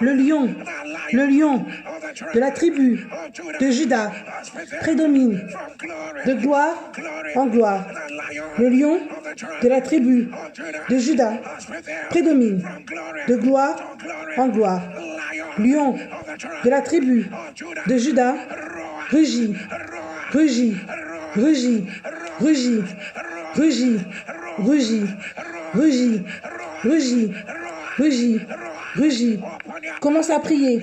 Le lion de la tribu de Juda prédomine de gloire en gloire. Le lion de la tribu de Juda prédomine de gloire en gloire. Lion de la tribu de Juda rugit, rugit, rugit, rugit, rugit, rugit, rugit, rugit, rugit, rugit. Commence à prier.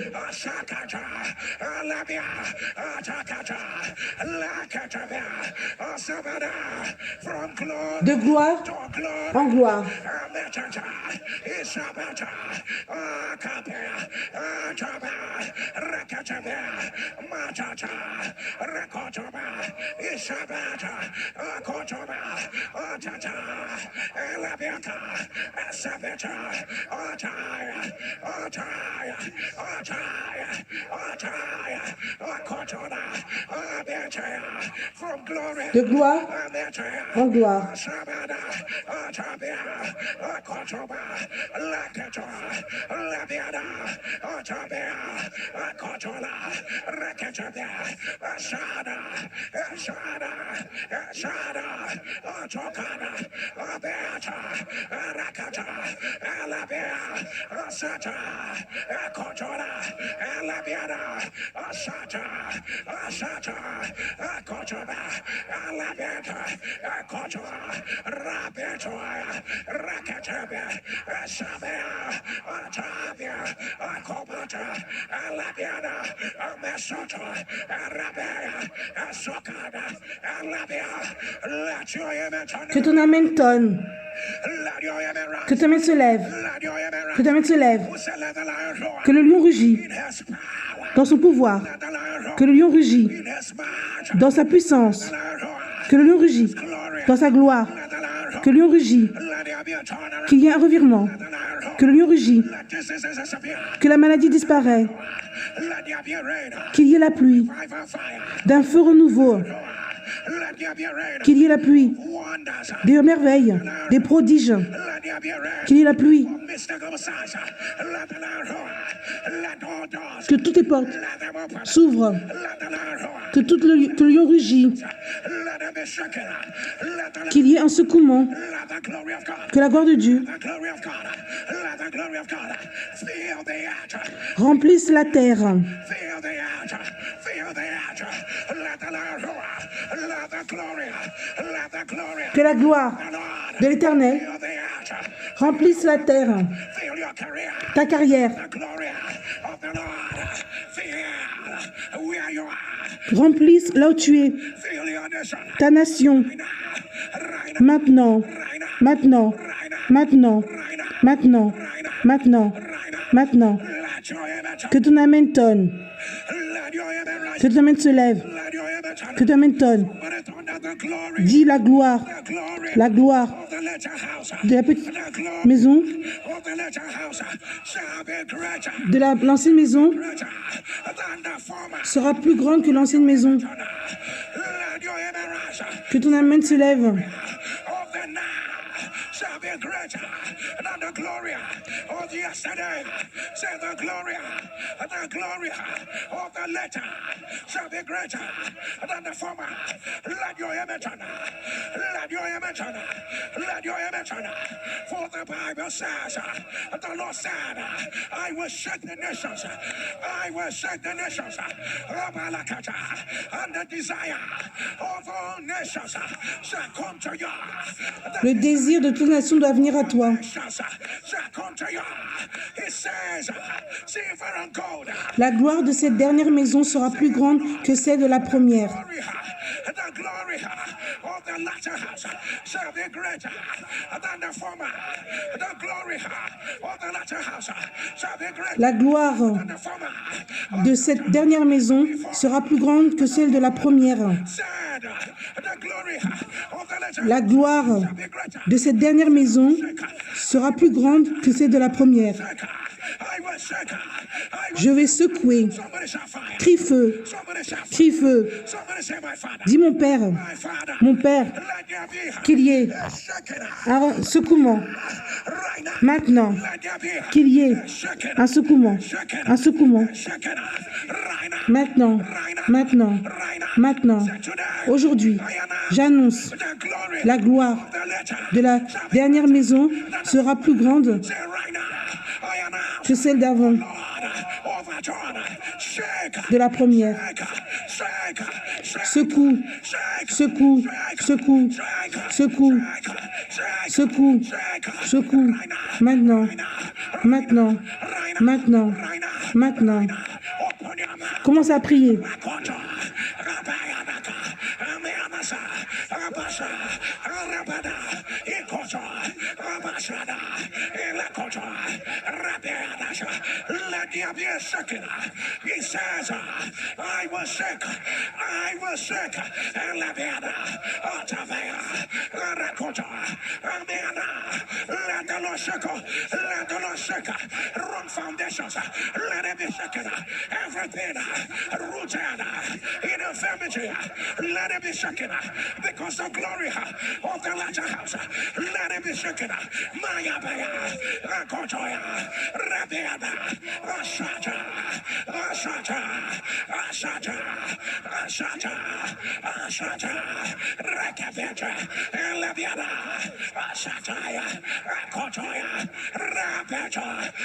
De gloire en gloire. De gloire en gloire. Que ton amen tonne. Que ton amen se lève. Que ton amen se lève. Que le lion rugit dans son pouvoir. Que le lion rugit dans sa puissance. Que le lion rugit dans sa gloire. Que le lion rugit. Qu'il y ait un revirement. Que le lion rugit. Que la maladie disparaît. Qu'il y ait la pluie d'un feu renouveau. Qu'il y ait la pluie des merveilles, des prodiges. Qu'il y ait la pluie. Que toutes les portes s'ouvrent. Que tout le lion rugit. Qu'il y ait un secouement. Que la gloire de Dieu remplisse la terre. Que la gloire de l'Éternel remplisse la terre, ta carrière. Remplisse là où tu es, ta nation. Maintenant, maintenant, maintenant, maintenant, maintenant, maintenant. Que ton amen tonne. Que ton amen se lève. Que ton amen tonne. Dis la gloire de la petite maison, de l'ancienne maison sera plus grande que l'ancienne maison. Que ton amen se lève. Shall be greater than the glory of yesterday. Say the glory of the latter shall be greater than the former. Let your image on. Let your image on. Let your image on. For the Bible says, the Lord said, I will shake the nations. I will shake the nations. And the desire of all nations shall come to you. Le désir de toute nation doit venir à toi. La gloire de cette dernière maison sera plus grande que celle de la première. La gloire de cette dernière maison sera plus grande que celle de la première. La gloire de cette dernière maison sera plus grande que celle de la première. Je vais secouer. Crie feu. Crie feu. Dis mon Père, qu'il y ait un secouement. Maintenant, qu'il y ait un secouement. Un secouement. Maintenant. Aujourd'hui, j'annonce la gloire de la dernière maison sera plus grande que celle d'avant, de la première. Secoue, secoue, secoue, secoue, secoue, secoue. Maintenant. Commence à prier. Let there be a shaking. He says, I was sick. And let the Lord shake. Wrong foundations. Let it be shaken. Everything rooted in infirmity. Let it be shaken. Because the glory of the latter house. Let it be shaken. Maya Baya. Kotoya. Rabiada. Ashata. Rakaveta. Labiada. Ashataya. Kotoya. Rabeta.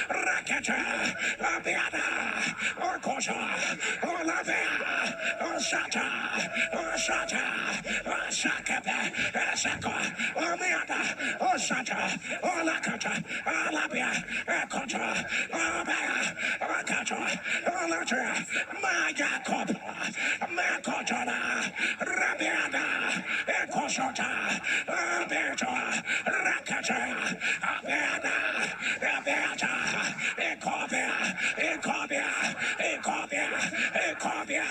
Rakata. Labiada. Orkosha. Olabea. Ashata. Ashakabe. Asako. Omiada. Oshata. Olakata. Alabia. Ekota. Obea. Akato. Olatra. Magakopa. Makotona. Rabiada. Ekoshota. Abeto. Rakata. Abeada. Ekobia.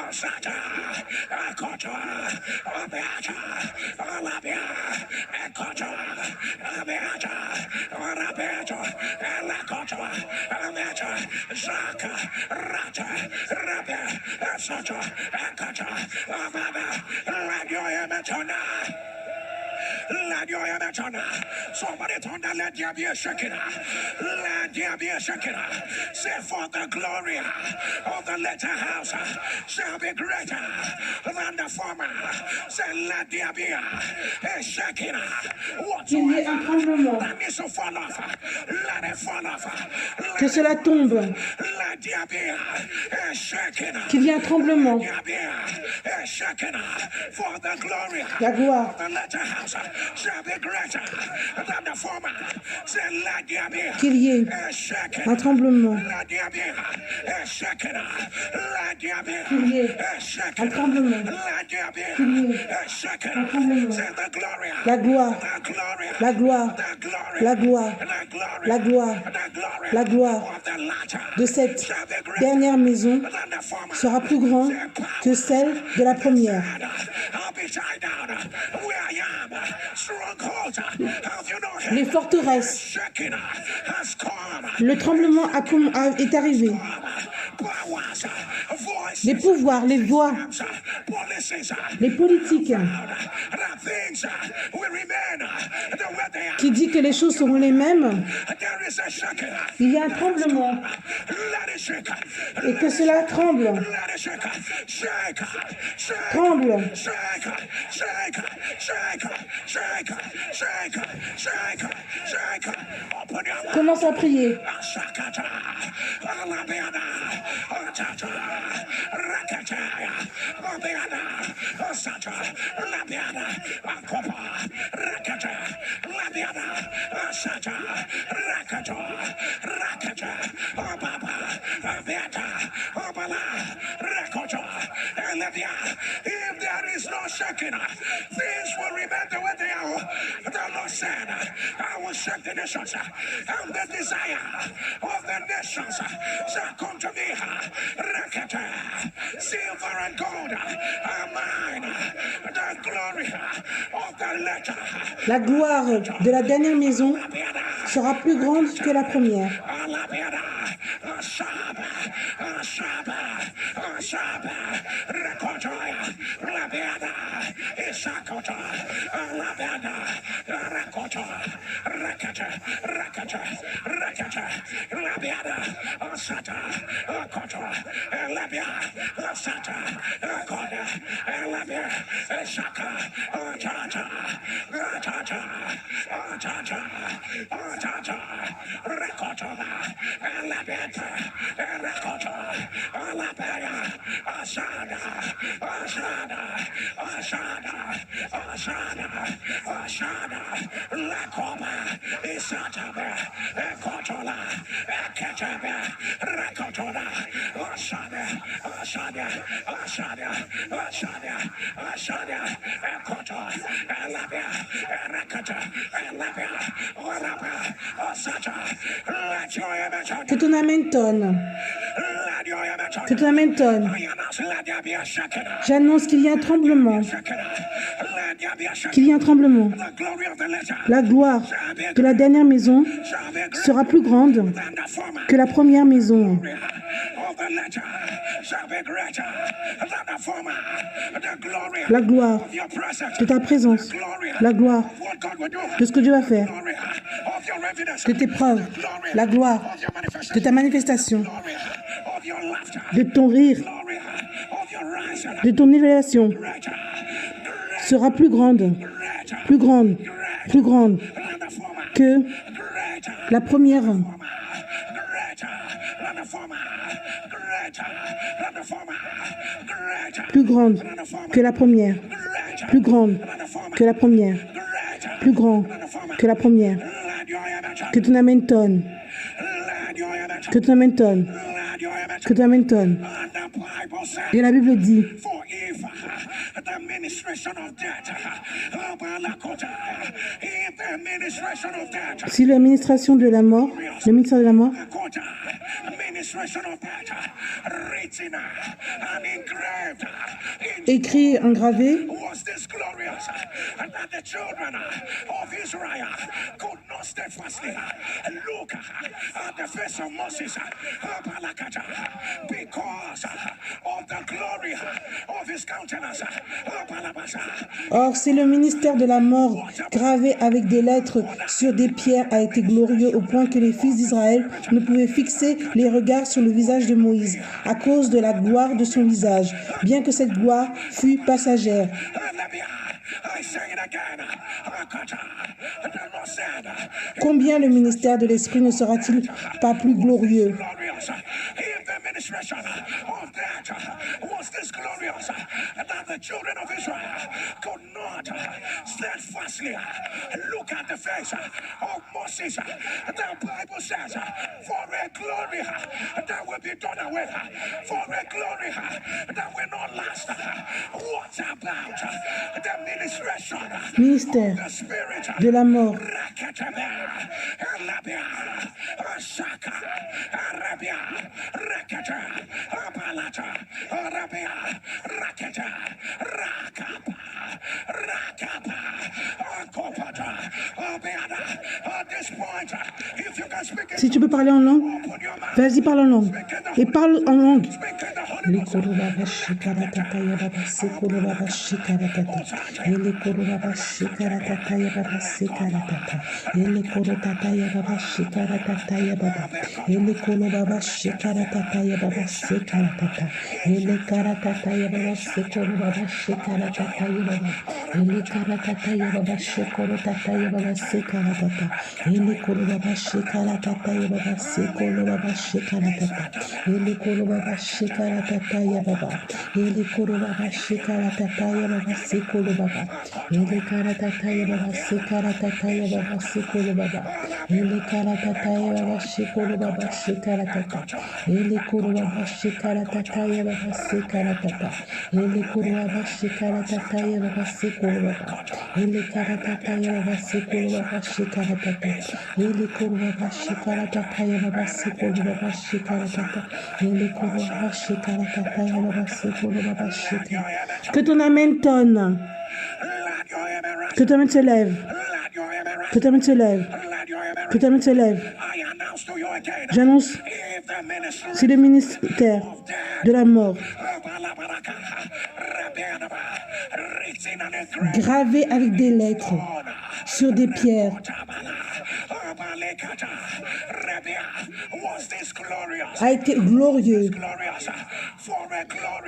Osata. Akoto. Abeata. Alabia. Ekoto. Abeata. Orabeto. Elakoto. Abeata. Zaka. Rata. Rabe. Esoto. Ekata. Ababa. Radio Emetona. Let your emetona. Somebody thunder, let there be a shaking. Let there be a shaking. Say for the glory of the latter house shall be greater than the former. Say let there be a shaking. Whatsoever that needs to fall off, let it fall off. Que cela tombe. Let there be a shaking. Qu'il y ait un tremblement. Let there be a shaking. For the glory La gloire. of the latter house shall be greater than the former. Say, let there be Qu'il y ait a shaking. un tremblement. Let there be a shaking. Let there be Qu'il y ait a shaking. un tremblement. Let there be Qu'il y ait a shaking. un tremblement. Say the glory. La gloire. The glory. La gloire. The glory. La gloire. The glory. La gloire. The glory. La gloire of the latter de cette shall be greater dernière maison than the former. sera plus grand que celle de la première. I'll be tied down where I am. Strongholds. Have you know Les him? forteresses, Shaking has come. le tremblement est arrivé. Powers, voices, Les pouvoirs, les voix, policies, les politiques, the things will remain the way they are. qui dit que les choses seront les mêmes. There is a shaking. Il y a un tremblement Let it shake. et que cela tremble, Let it shake. Shake. Shake. tremble. Shake. Shake. Shake. Shake. Shake. Shake. Shake. Open your mouth. Commence à prier. Shakata. Alabiana. Otata. Rakata. Obiana. Osata. Labiana. Akopa. Rakata. Labiana. Osata. Rakata. Rakata. Obaba. Abiata. Obala. Rakota. Elevia. If there is no shaking, things will remain the way they are. The Lord said, I will shake the nations, and the desire of the nations shall come to me. Rakata, silver and gold are mine. The glory of the latter. La gloire de la dernière maison sera plus grande que la première. Que ton amen tonne. Que ton amen tonne. J'annonce qu'il y a un tremblement. Qu'il y a un tremblement. La gloire de la dernière maison sera plus grande que la première maison. La gloire de ta présence, la gloire de ce que Dieu va faire, de tes preuves, la gloire de ta manifestation, de ton rire, de ton élévation sera plus grande, plus grande, plus grande que la première. Plus grande que la première, plus grande que la première, plus grand que la première. Que ton amen tonne, que ton amen tonne, que ton amen tonne. Et la Bible dit, si l'administration de la mort, le ministère de la mort, écrit, engravé, or c'est le ministère de la mort gravé avec des lettres sur des pierres a été glorieux au point que les fils d'Israël ne pouvaient fixer les regards sur le visage de Moïse à cause de la gloire de son visage, bien que cette gloire fût passagère. Combien le ministère de l'Esprit ne sera-t-il pas plus glorieux? Ministère de la mort. Si tu peux parler en langue, vas-y, parle en langue. Et parle en langue. tataya baba. Ele koro baba shikara tataya baba sekolo baba. Ele kara tataya baba sekara tataya baba sekolo baba. Ele kara tataya baba shikolo baba shikara tata. Ele koro baba shikara tataya baba sekara tata. Ele koro baba shikara tataya baba sekolo baba. Ele kara tataya baba sekolo baba shikara tata. Ele koro baba shikara tataya baba sekolo baba shikara tata. Ele koro baba shikara tataya baba sekolo baba shikara. Que ton amène tonne. Que ta main se lève. Que ta main se lève. Que ta main se lève. J'annonce, c'est le ministère de la mort, gravé avec des lettres sur des pierres, a été glorieux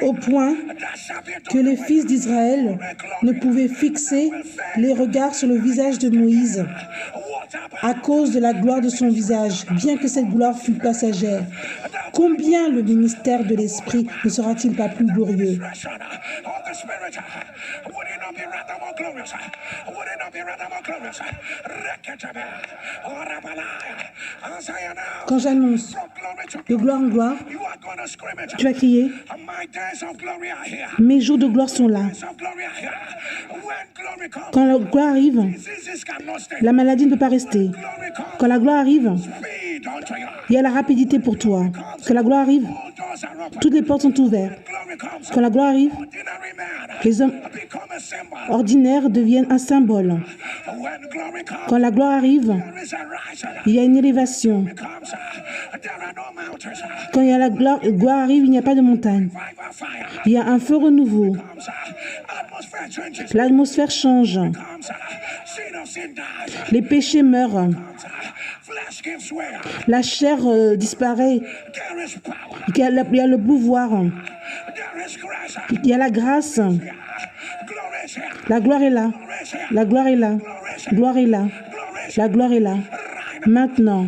au point que les fils d'Israël ne pouvaient fixer les regards sur le visage de Moïse à cause de la gloire de son visage, bien que cette gloire fût passagère. Combien le ministère de l'Esprit ne sera-t-il pas plus glorieux? Quand j'annonce de gloire en gloire, tu vas crier, mes jours de gloire sont là. Quand la gloire arrive, la maladie ne peut pas rester. Quand la gloire arrive, il y a la rapidité pour toi. Quand la gloire arrive, toutes les portes sont ouvertes. Quand la gloire arrive, les hommes ordinaires deviennent un symbole. Quand la gloire arrive, il y a une élévation. Quand il y a la gloire arrive, il n'y a pas de montagne. Il y a un feu renouveau. L'atmosphère change. Les péchés meurent. La chair disparaît. Il y a le pouvoir. Il y a la grâce. La gloire est là. La gloire est là. La gloire est là. La gloire est là. Maintenant.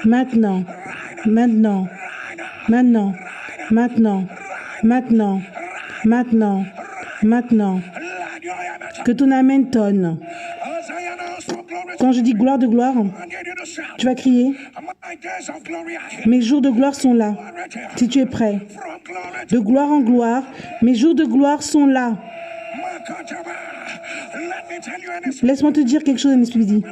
Maintenant. Maintenant. Maintenant. Maintenant. Maintenant. Maintenant. Maintenant. Que ton amène tonne. Quand je dis gloire de gloire, tu vas crier, mes jours de gloire sont là, si tu es prêt. De gloire en gloire, mes jours de gloire sont là. Laisse-moi te dire quelque chose, un esprit dit.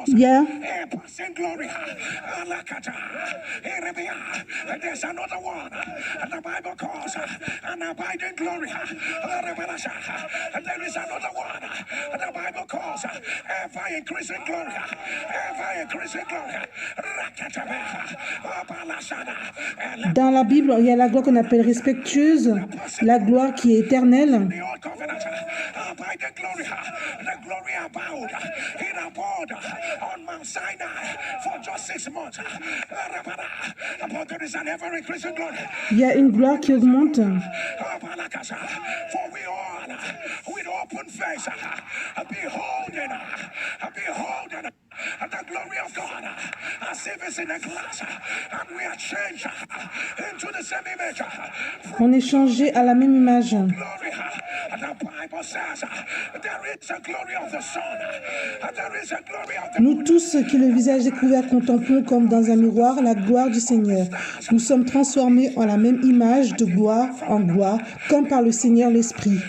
Il y a dans la Bible, il y a la gloire qu'on appelle respectueuse, la gloire qui est éternelle. Il y a une gloire qui augmente. On est changé à la même image. Nous tous qui le visage découvert contemplons comme dans un miroir la gloire du Seigneur. Nous sommes transformés en la même image de gloire en gloire, comme par le Seigneur l'Esprit.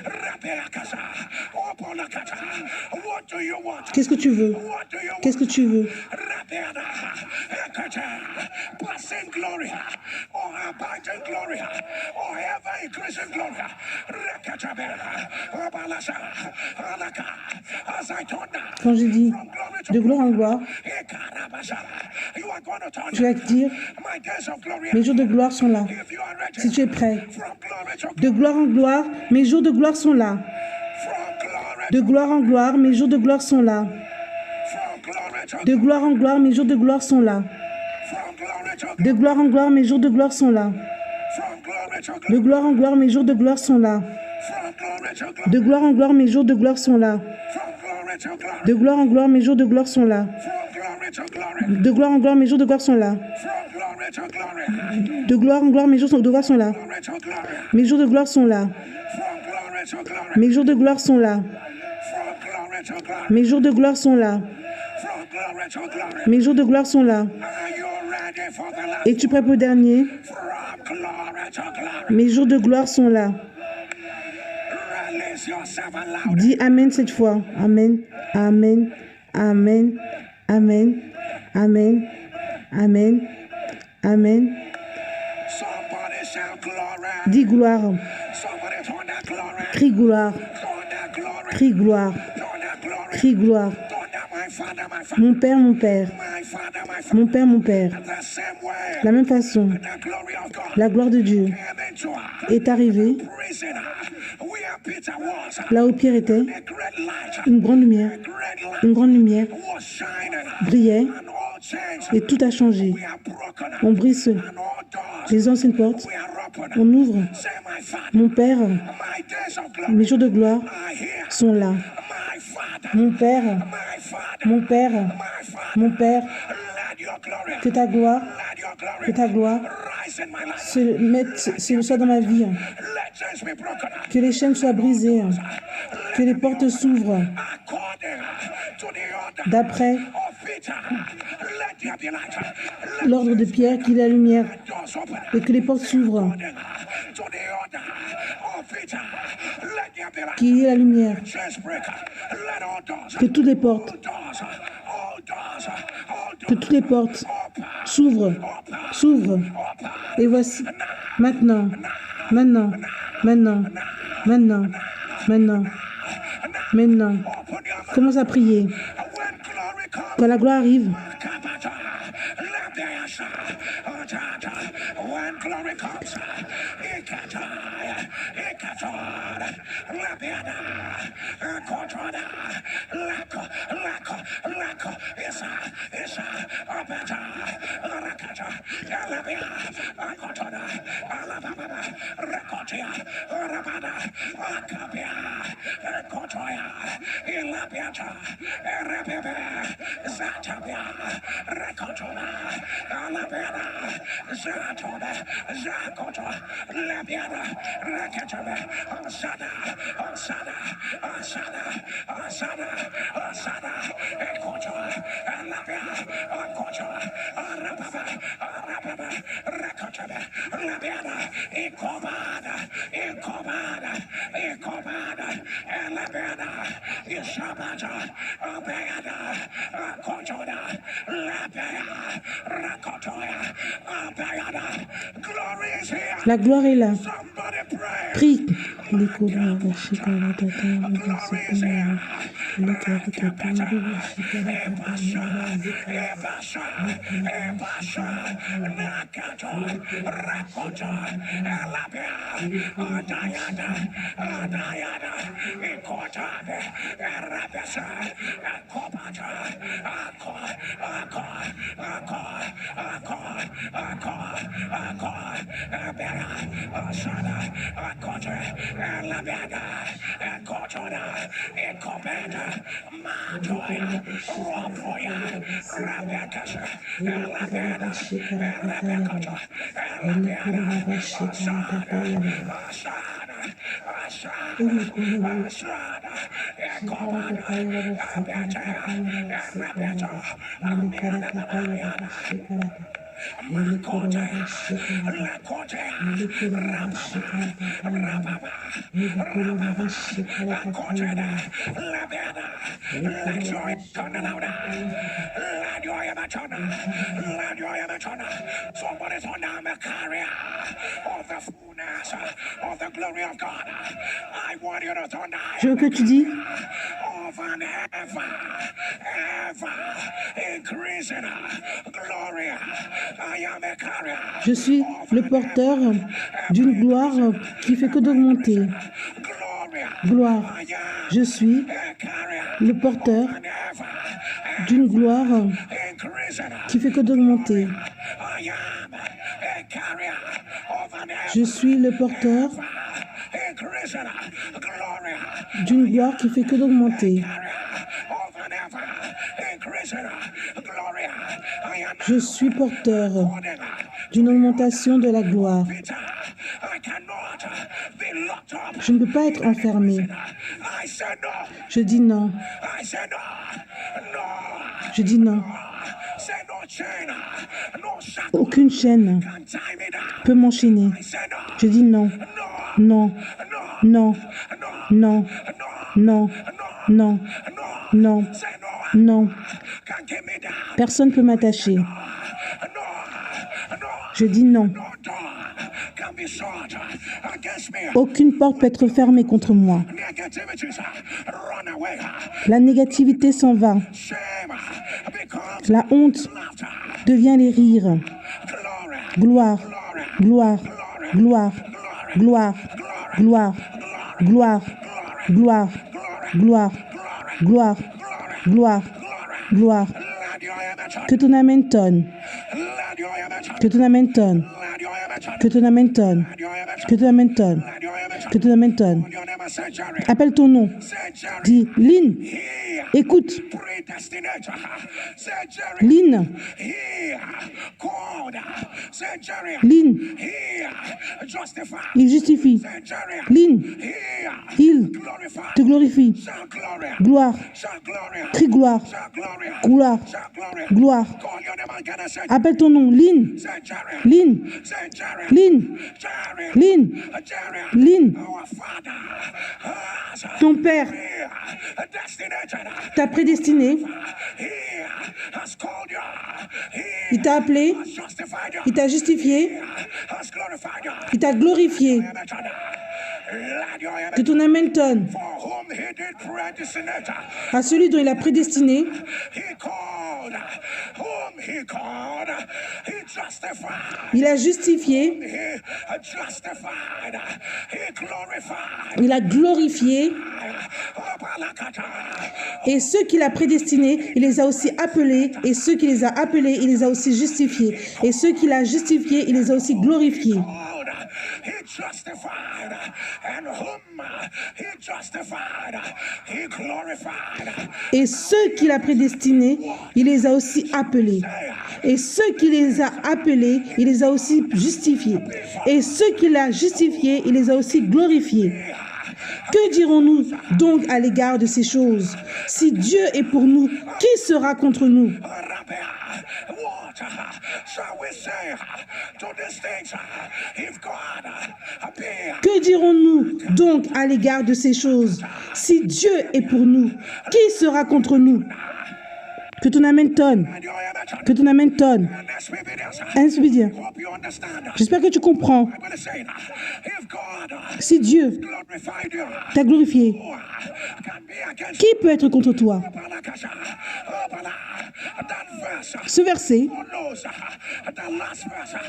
Qu'est-ce que tu veux? Qu'est-ce que tu veux? Quand je dis de gloire en gloire, je vais te dire, mes jours de gloire sont là. Si tu es prêt. De gloire en gloire, mes jours de gloire sont là. De gloire en gloire, mes jours de gloire sont là. De gloire en gloire, mes jours de gloire sont là. De gloire en gloire, mes jours de gloire sont là. De gloire en gloire, mes jours de gloire sont là. De gloire en gloire, mes jours de gloire sont là. De gloire en gloire, mes jours de gloire sont là. De gloire en gloire, mes jours de gloire sont là. De gloire en gloire, mes jours de gloire sont là. Mes jours de gloire sont là. Mes jours de gloire sont là. Mes jours de gloire sont là. Mes jours de gloire sont là. Es-tu prêt pour le dernier? Mes jours de gloire sont là. Dis Amen cette fois. Amen. Amen. Amen. Amen. Amen. Amen. Amen. Dis gloire. Crie gloire. Crie gloire. Crie gloire. Mon Père, mon Père. Mon Père, mon Père. De la même façon, la gloire de Dieu est arrivée là où Pierre était. Une grande lumière brillait et tout a changé. On brise les anciennes portes, on ouvre. Mon Père, mes jours de gloire sont là. Mon Père, mon Père, mon Père, que ta gloire soit dans ma vie. Que les chaînes soient brisées, que les portes s'ouvrent. D'après l'ordre de Pierre, qu'il y ait la lumière et que les portes s'ouvrent. Qu'il y ait la lumière. Que toutes les portes s'ouvrent. Et voici, maintenant. Commence à prier. Quand la gloire arrive, la gloire est là. Prie. Somebody's on the carrier of the fullness of the glory of God. I want you to turn Je veux que tu dis of an ever increasing glory. I am a carrier. je suis le porteur d'une gloire qui fait que d'augmenter. Gloire. Je suis le porteur d'une gloire qui fait que d'augmenter. Je suis le porteur d'une gloire qui fait que d'augmenter. Je suis porteur d'une augmentation de la gloire. Je ne peux pas être enfermé. Je dis non. Je dis non. Aucune chaîne peut m'enchaîner. Je dis non. Non. Non. Non. Non. Non. Non. Non. Personne ne peut m'attacher. Je dis non. Aucune porte peut être fermée contre moi. La négativité s'en va. La honte devient les rires. Gloire, gloire, gloire, gloire, gloire, gloire, gloire, gloire, gloire, gloire, gloire. Que ton amen tonne. Que ton amen tonne. Que ton amen tonne. Que ton amen tonne. Que ton amen tonne. Appelle ton nom. Dis, Lynn, écoute. Lynn. Lynn. Il justifie. Lynn. Il te glorifie. Gloire. Crie gloire. Gloire. Gloire. Appelle ton nom. Lynn. Lynn. Lynn. Lynn. Lynn. Ton Père t'a prédestiné. Il t'a appelé. Il t'a justifié. Il t'a glorifié. Que ton amen tonne. À celui dont il a prédestiné, il a justifié, il a glorifié, et ceux qu'il a prédestinés, il les a aussi appelés, et ceux qu'il les a appelés, il les a aussi justifiés, et ceux qu'il a justifiés, il les a aussi glorifiés. Et ceux qu'il a prédestinés, il les a aussi appelés. Et ceux qui les a appelés, il les a aussi justifiés. Et ceux qu'il a justifiés, il les a aussi glorifiés. Que dirons-nous donc à l'égard de ces choses? Si Dieu est pour nous, qui sera contre nous? Que dirons-nous donc à l'égard de ces choses? Si Dieu est pour nous, qui sera contre nous? Que ton amen tonne. Que ton amen tonne. J'espère que tu comprends. Si Dieu t'a glorifié, qui peut être contre toi? Ce verset,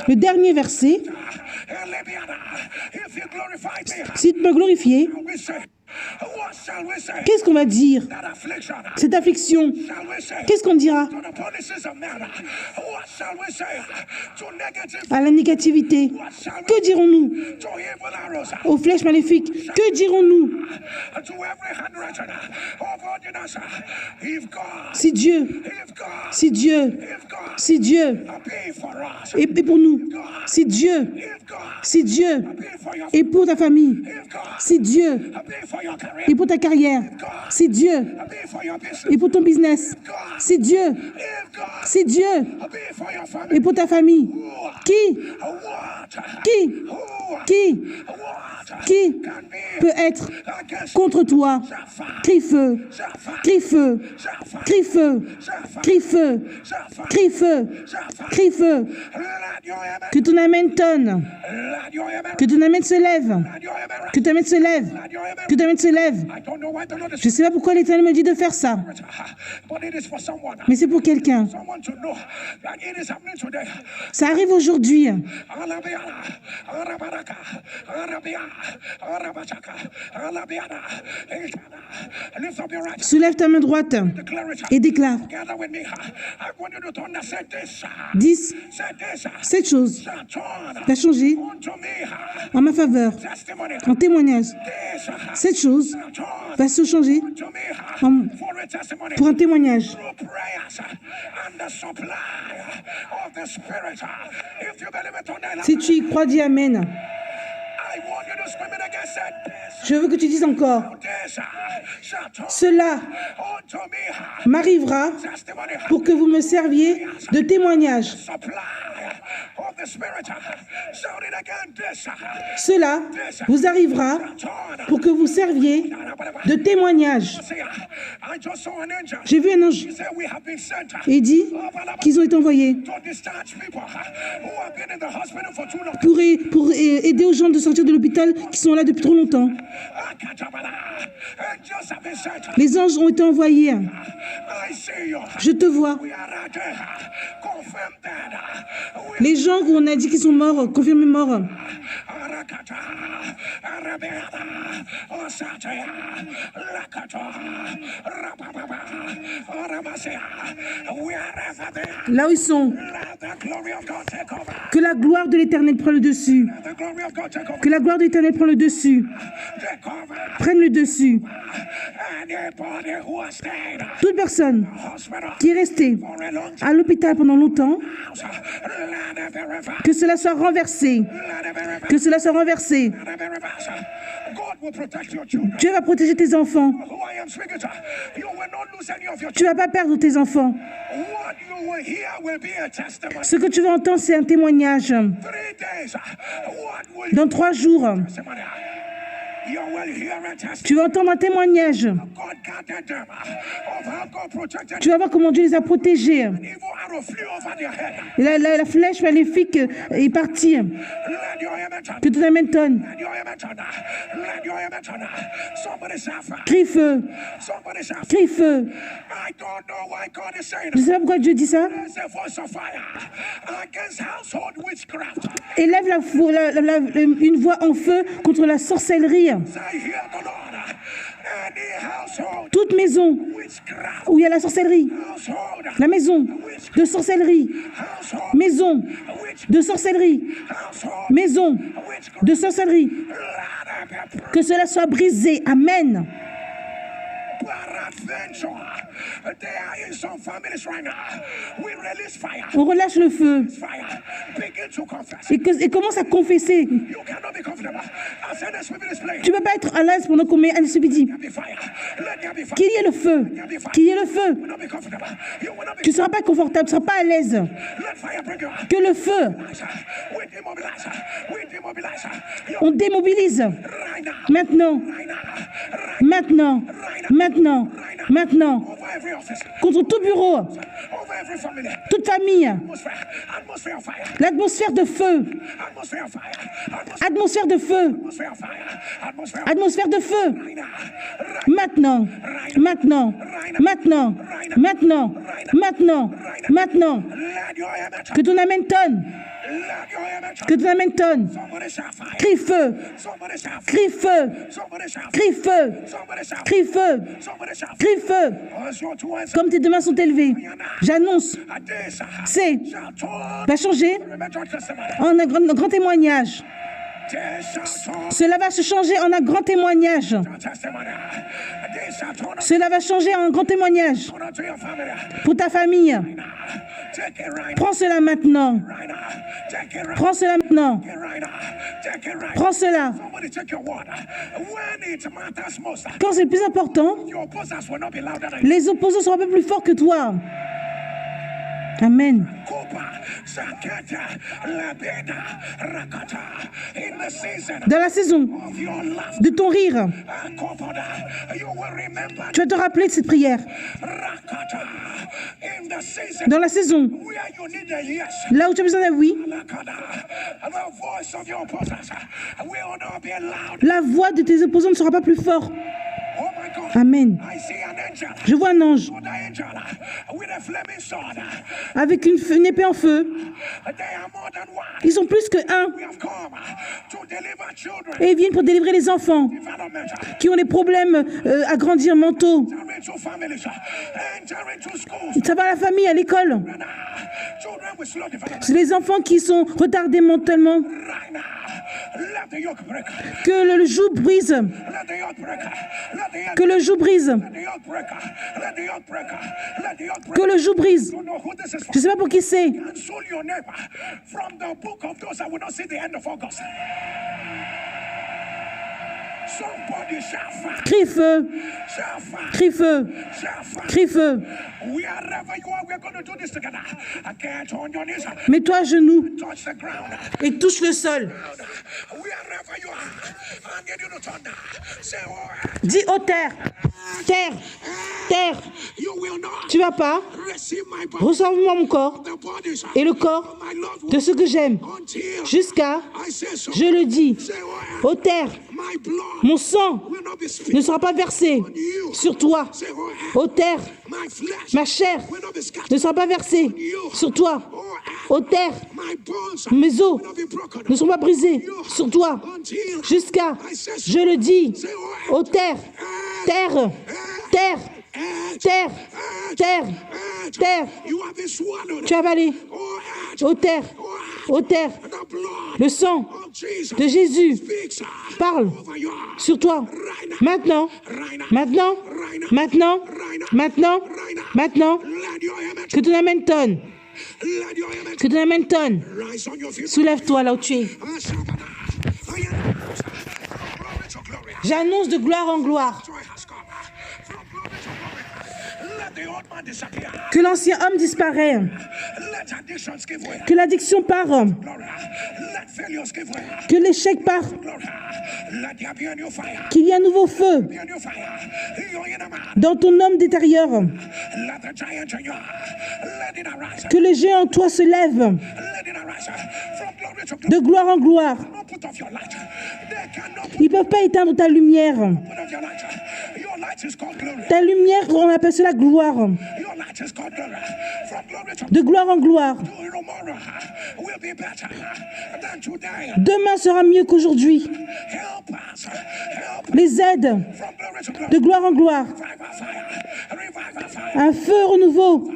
le dernier verset, si tu m'as glorifié, qu'est-ce qu'on va dire? Cette affliction, qu'est-ce qu'on dira? À la négativité, que dirons-nous? Aux flèches maléfiques, que dirons-nous? Si Dieu est pour nous, si Dieu est pour ta famille, si Dieu est pour ta carrière, si Dieu est pour ton business, si Dieu est pour ta famille, qui peut être contre toi? Crie feu, crie feu, crie feu, crie feu, crie feu, crie feu. Que ton amen tonne, que ton amen se lève, que ton amen se lève, que ton amen se lève. Je ne sais pas pourquoi l'Éternel me dit de faire ça, mais c'est pour quelqu'un. Ça arrive aujourd'hui. Lift up your right. Soulève ta main droite Declare it. et déclare. Together with me. I want you to turn and say this. 10. Say this. Cette chose Shall turn va changer unto me. en ma faveur, Testimony. en témoignage. This Cette chose shall turn va se changer unto me en- for a testimony. pour un témoignage. Through prayers and the supply of the Spirit. If you believe it tonight, Si tu y crois, dis Amen. I want you to scream it again. Say this. Je veux que tu dises encore. This shall turn Cela unto me. m'arrivera Testimony. pour que vous me serviez de témoignage. Supply of the Spirit. Shout it again. This Cela vous arrivera turn. pour que vous serviez de témoignage. See, I just saw an angel. J'ai vu un ange He said we have been sent et il dit qu'ils ont été envoyés to discharge people who have been in the hospital for too long. pour aider aux gens de sortir de l'hôpital qui sont là depuis trop longtemps. Angels have been sent. Les anges ont été envoyés. I see you. Je te vois. We are right there. Confirm that. We Les gens où on a dit qu'ils sont morts, confirmés morts. Arakata, Arabeada, Osatea, Lakata, Rapapapa, Aramasea, wherever they are, Là où ils sont, let the glory of God take over. que la gloire de l'Éternel prenne le dessus. Let the glory of God take over. Que la gloire de l'Éternel prenne le dessus. Take over. Prenne le dessus. Anybody who has stayed Toute personne hospital qui est restée for a long à l'hôpital pendant longtemps, time, let it be reversed. que cela soit renversé. Let it be reversed. Que cela soit renversé. Let it be reversed. God will protect your children. Dieu va protéger tes enfants. Who I am speaking to, you will not lose any of your Tu vas pas perdre tes enfants. What you will hear will be a testimony. Ce que tu vas entendre, c'est un témoignage. 3 days. What will Dans 3 jours, testimony? You will hear a testimony. tu vas entendre un témoignage. God guarded them of how God protected Tu vas voir comment Dieu les a protégés. evil arrow flew over their head. La flèche maléfique est partie. Let your amen turn. Que ton amen tonne. Let your amen turn. Let your amen turn. Somebody shout. Crie feu. Somebody shout. Crie feu. I don't know why God is saying Je ne sais pas pourquoi Dieu dit ça. there's a voice of fire against household witchcraft. Élève une voix en feu contre la sorcellerie. Say, hear the Lord. Any household Toute maison witchcraft. où il y a la sorcellerie. Household. La maison de sorcellerie. Household. Maison Witch. de sorcellerie. Household. Maison Witchcraft. de sorcellerie. Let it be Que cela soit brisé. Amen. peradventure. There is some families right now. We release fire. On relâche le feu. Fire. Begin to confess. Et commence à confesser. You cannot be comfortable. As the Spirit is playing. Tu ne peux pas être à l'aise pendant qu'on met un stupidi. There be fire. Let there be fire. Qu'il y ait le feu. Qu'il y ait le feu. You will not be comfortable. You will not be. Tu ne seras pas confortable, tu ne seras pas à l'aise. Let fire bring you out. Que le feu, We demobilize. We demobilize. You on démobilise. right now. Maintenant, Right now. maintenant, maintenant, maintenant. Over every office. Contre tout bureau, Over every family. toute famille. Atmosphere. Atmosphere of fire. L'atmosphère de feu. Atmosphere of fire. Atmosphère de feu. Atmosphere of fire. Atmosphere of Atmosphère de feu. right now. Maintenant, maintenant, maintenant, maintenant, maintenant, maintenant. Let your amen turn. Que ton amen tonne. Let your amen turn. Que ton amen tonne. Somebody shout fire. Crie feu. Somebody shout fire. Crie feu. Somebody shout fire. Crie feu. Somebody shout fire. Crie feu. Somebody shout fire. Crie feu. As your two hands Comme tes deux mains sont élevées. J'annonce, at this, c'est, shall turn. va changer Remember your testimony. en un grand témoignage. This shall turn. Cela va se changer en un grand témoignage. Your testimony. This shall turn. Cela va changer en un grand témoignage Turn to your family. pour ta famille. Take it right Prends cela maintenant. right now. Take it right. Prends cela maintenant. Take it right now. Take it right. Prends cela. Somebody take your word. When it matters most, Quand c'est le plus important, your opposers will not be louder than you. les opposants seront un peu plus forts que toi. Amen. Kopa, Sakata, Labeda, Rakata. In the season Dans la saison of your laughter, de ton rire, Kopoda, you will remember tu vas te rappeler de cette prière. Rakata. In the season Dans la saison, where you need a yes, là où tu as besoin d'un oui, Lakada, the voice of your opposers will not be loud. la voix de tes opposants ne sera pas plus forte. Oh my God. Amen. I see an angel. Je vois un ange The angel with a flaming sword. avec une épée en feu. They are more than one. Ils sont plus que un. We have come to deliver children. Et ils viennent pour délivrer les enfants Development. qui ont des problèmes à grandir mentaux. Enter into families. Enter into schools. Ça va à la famille, à l'école. Children with slow development. C'est les enfants qui sont retardés mentalement. Right now. Let the yoke break. Que le joug brise. Let the yoke break. Let the yoke Que le joug brise. Let the yoke break. Let the yoke break. Let the yoke break. Que le joug brise. You know who this is for. Je ne sais pas pour qui c'est. Cancel your neighbor from the book of those that will not see the end of August. Somebody shout fire. Crie feu. Shout fire. Crie feu. Shout fire. Crie feu. Wherever you are, we're going to do this together. Get on your knees. Mets-toi à genoux Touch the ground. et touche le sol. Wherever you are, I need you to turn down. Say, oh, Dis ô terre, terre, terre, you will not tu vas pas receive my body. reçois-moi mon corps The bodies et le corps my loved de ones ceux que j'aime until jusqu'à, I say so. je le dis, Say, oh, ô terre, my blood mon sang will not be ne spilled sera pas versé on you. sur toi. Say, oh, Ô terre, my flesh ma chair will not be scattered. ne sera pas versée sur toi. Ô terre, My bones mes os will not be broken. ne seront pas brisés sur toi Until jusqu'à, I say so. je le dis, Say, oh, ô terre, terre, terre, terre, terre, terre, you have been swallowed. tu as avalé, Oh, ô terre, ô terre, the blood le sang of Jesus de Jésus speaks parle over you. sur toi. Maintenant, Right now. maintenant, maintenant, maintenant, maintenant, Let your image. que ton amen tonne, Let your image. que ton amen tonne. Rise on your feet. Soulève-toi là où tu es. Glory to glory. J'annonce de gloire en gloire Joy has come. From glory to glory. Let the old man disappear. que l'ancien homme disparaît, Let addictions give way. que l'addiction part, Glory. Let failures give way. que l'échec part, Glory. Let there be a new fire. qu'il y ait un nouveau feu Be a new fire. You're in a man. dans ton homme intérieur, Let the giant in you. Let it arise. que le géant en toi se lève Let it arise. From glory to glory. de gloire en gloire. No put off your light. They cannot Ils ne peuvent pas éteindre ta lumière. put off your light. Your light is called glory. Ta lumière, on appelle cela gloire. Your light is called glory. From glory to De gloire en gloire. tomorrow will be better than today. Demain sera mieux qu'aujourd'hui. Help us. Help Les aides from glory to glory. de gloire en gloire. Revive our fire. Revive our fire. Un feu renouveau.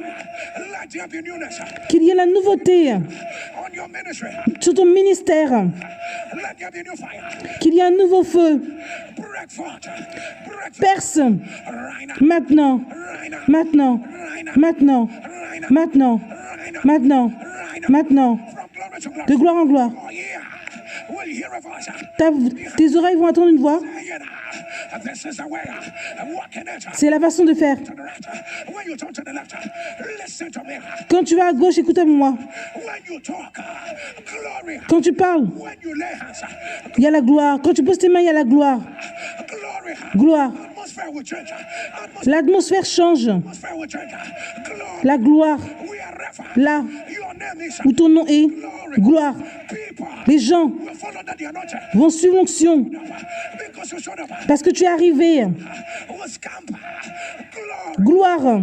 Let there be newness Qu'il y ait la nouveauté on your ministry. sur ton ministère. Let there be new fire. Qu'il y ait un nouveau feu. Break forth. Break forth. Perce Right now. maintenant, Right now. maintenant, Right now. maintenant, Right now. maintenant, Right now. maintenant, Right now. maintenant. From glory to glory. De gloire en gloire. Oh yeah. We'll hear a voice. Tes oreilles vont entendre une voix. This is the way. Walk in it. C'est la façon de faire. To the right. When you turn to the left, listen to me. Quand tu vas à gauche, écoute-moi. When you talk, glory. Quand tu parles, When you lay hands, il y a la gloire. Quand tu poses tes mains, il y a la gloire. glory. Gloire. Atmosphere will change. L'atmosphère change. Atmosphere will change. Glory. La gloire, Wherever là your name is, où ton nom est, gloire. people Les gens will follow that you're not. vont suivre l'onction Because you showed up. parce que tu es arrivé. Will scamper. Glory. Gloire,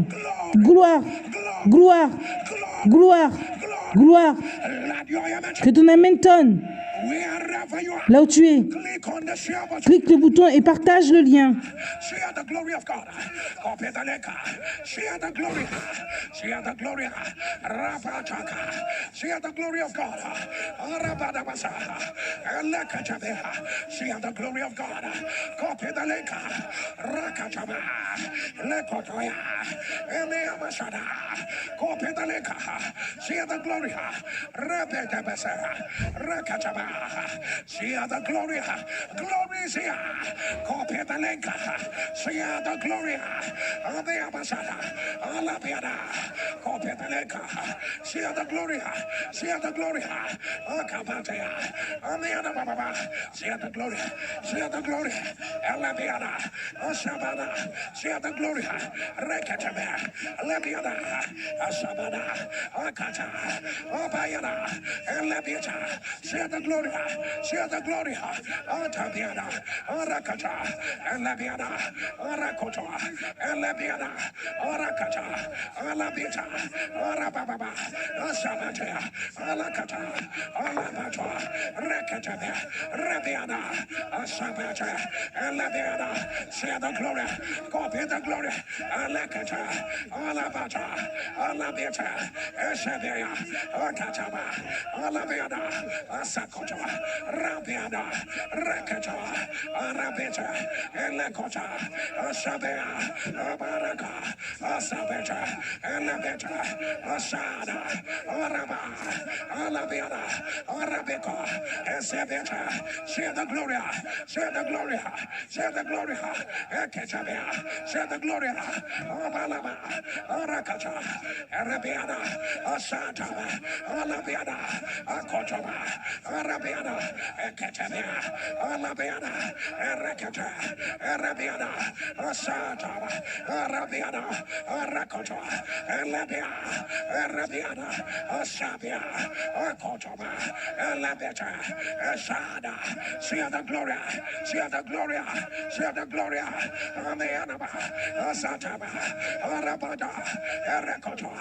gloire, gloire, gloire, gloire. Let your image. Que ton amen tonne Wherever you are, là où tu es. click on the share button. Clique le bouton et partage le lien. Share the glory of God. Copy the link. Share the glory. Share the glory. Rapataka. Share the glory of God. Rabadabasa. Elekajabe. Share the glory of God. Copy the link. Rakajaba. Lekotoya. Emiamashada. Copy the link. Share the glory. Rabedabasa. Rakajaba. Share the glory. Glory is here. Copy the link. Share the glory. The ambassador. Alabiada. Copy the link. Share the glory. Share the glory. Akabatea. Amiana Baba. Share the glory. Share the glory. Alabiada. Ashabada. Share the glory. Rekatame. Lebiada, Asabada, Akata, Abayada, and Lebiata. Share the glory, share the glory. Atabiada, Arakata, and Lebiada, Arakoto, and Lebiada, Arakata, Alabita, Arababa, Asabata, Alakata, Alabata, Rekata, Rabiana, Asabata, and Lebiana. Share the glory, copy the glory, Alakata, Alabata, Alabita, Esabia, Akataba, Alabiana, Asakota, Rabiana, Rakata, Arabita, Elekota, Asabia, Abaraka, Asabeta, Elabeta, Asada, Araba, Alabiana, Arabica, Esabeta, share the glory, share the glory, share the glory, Eketabia, share the glory, Abalaba, Arakata, Arabiana, Asataba, Alabiana, Akotaba, Arabiana, Eketabia, Alabiana, Erekata, Arabiana, Asataba, Arabiana, Arakota, Elabia, Arabiana, Asabia, Akotaba, Elabeta, Asada, share the glory, share the glory, share the glory, Ameanaba, Asataba, Arabada, Erekoto,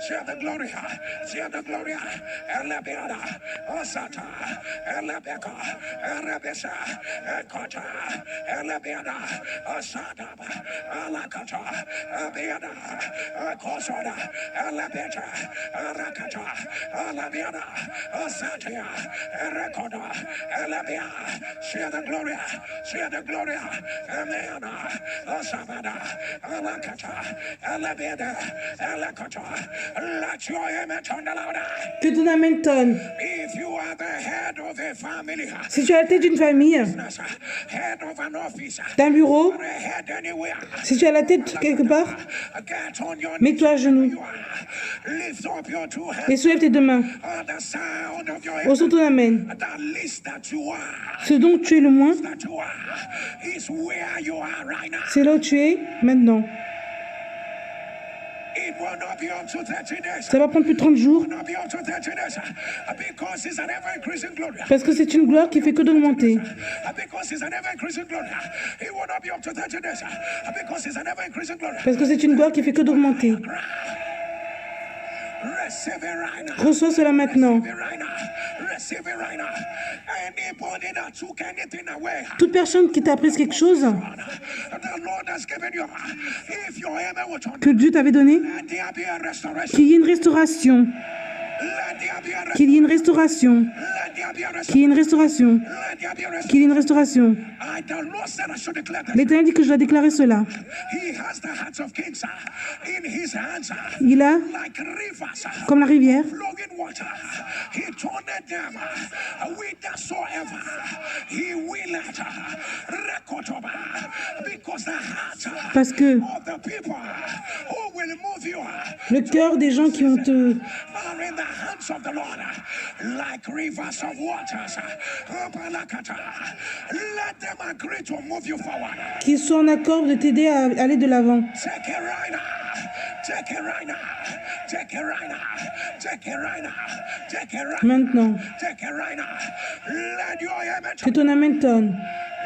share the glory, share the glory, Elabiana, Asata, Elabeka, Erebesa, Ekota, Elabiana, Asada, Alakata, Abiana, Akosada, Elabeta, Arakata, Alabiana, Asatia, Erekoda, Elabia, share the glory, share the glory, Ameana, Asabada, Alakata, Elabeda, Elakota, let your image on the louder. Que ton amen tonne. If you are the head of a family, Si tu es à la tête d'une famille, head of an office, d'un bureau, or a head anywhere, si tu es à la tête quelque part, get on your knees. mets-toi à genoux Lift up your two hands. et soulève tes deux mains. On the sound of your Au son ton amen. that list that you are, Ce dont tu es le moins, that you are, is where you are right now. c'est là où tu es maintenant. It will not be up to 30 days. Ça va prendre plus de 30 jours It will not be up to 30 days. Because it's an ever-increasing glory. parce que c'est une gloire qui fait que d'augmenter. Because it's an ever-increasing glory. It will not be up to 30 days. Because it's an ever-increasing glory. Parce que c'est une gloire qui fait que d'augmenter. Receive it right now. Reçois cela maintenant. Receive it right now. Receive it right now. Anybody that took anything away, Toute personne qui t'a appris quelque chose the Lord has given you. If your amen will turn, que Dieu t'avait donné, let there be a restoration. qu'il y ait une restauration, Let there be a qu'il y ait une restauration, Let there be a qu'il y ait une restauration, Let there be a qu'il y ait une restauration. The Lord said I should declare that. L'Éternel dit que je dois déclarer cela. He has the hearts of kings in his hands, Il a, like rivers comme la rivière, flowing water. He turned them whithersoever he willeth. Rekotoba. Because the heart parce que of the people who will move you le cœur des gens qui vont te... are in the hands of the Lord, like rivers of waters. Let them agree to move you forward. qui sont en accord de t'aider à aller de l'avant. Take it right now. Take it right now. Take it right now. Take it right now. Take it right now. Maintenant, Take it right now. Let your image. que ton amen tonne,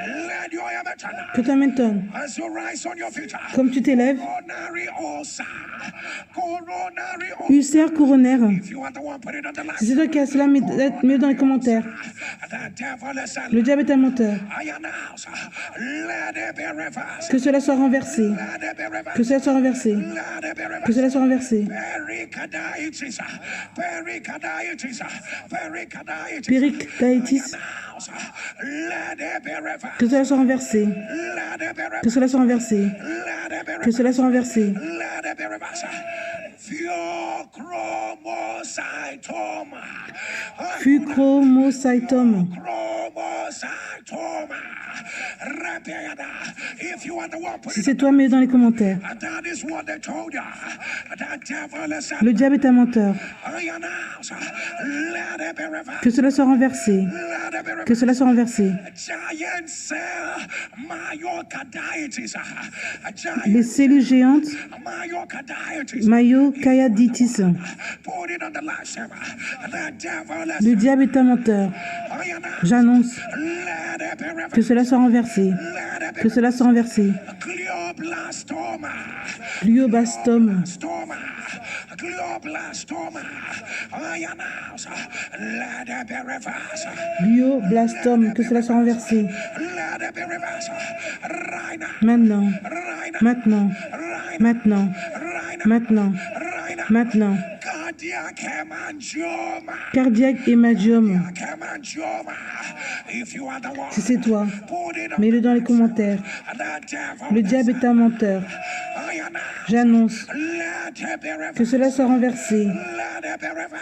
Let your image. que ton amen tonne. As you rise on your feet. Comme tu t'élèves, Coronary ulcer. Coronary ulcer. ulcère coronaire. If you are the one, put it on the line. Si c'est toi qui as cela, mets dans les commentaires. The devil is a Le diable est un menteur. I announce. Let it be reversed. Que cela soit renversé. Let it be reversed. Que cela soit renversé. Let it be reversed. Que cela soit renversé. Pericaditis. Pericaditis. Pericaditis. Péricaditis. Let it be reversed. Que cela soit renversé. Let it be reversed. Que cela soit renversé. Let it be Que reversed. cela soit renversé. Let it be reversed. Pheochromocytoma. Fuchromocytome. Chromocytoma. Si c'est toi, mets dans les commentaires. Le diable est un menteur. Que cela soit renversé. Que cela soit renversé. Les cellules géantes, myokayaditis. Le diable est un menteur. J'annonce que cela soit renversé. Que cela soit renversé. Glioblastome. Glioblastome, que cela soit renversé. Maintenant, maintenant, maintenant, maintenant, maintenant. Cardiaque hémangiome. Si c'est toi, mets-le dans les commentaires. Le diable est un menteur. J'annonce que cela soit renversé.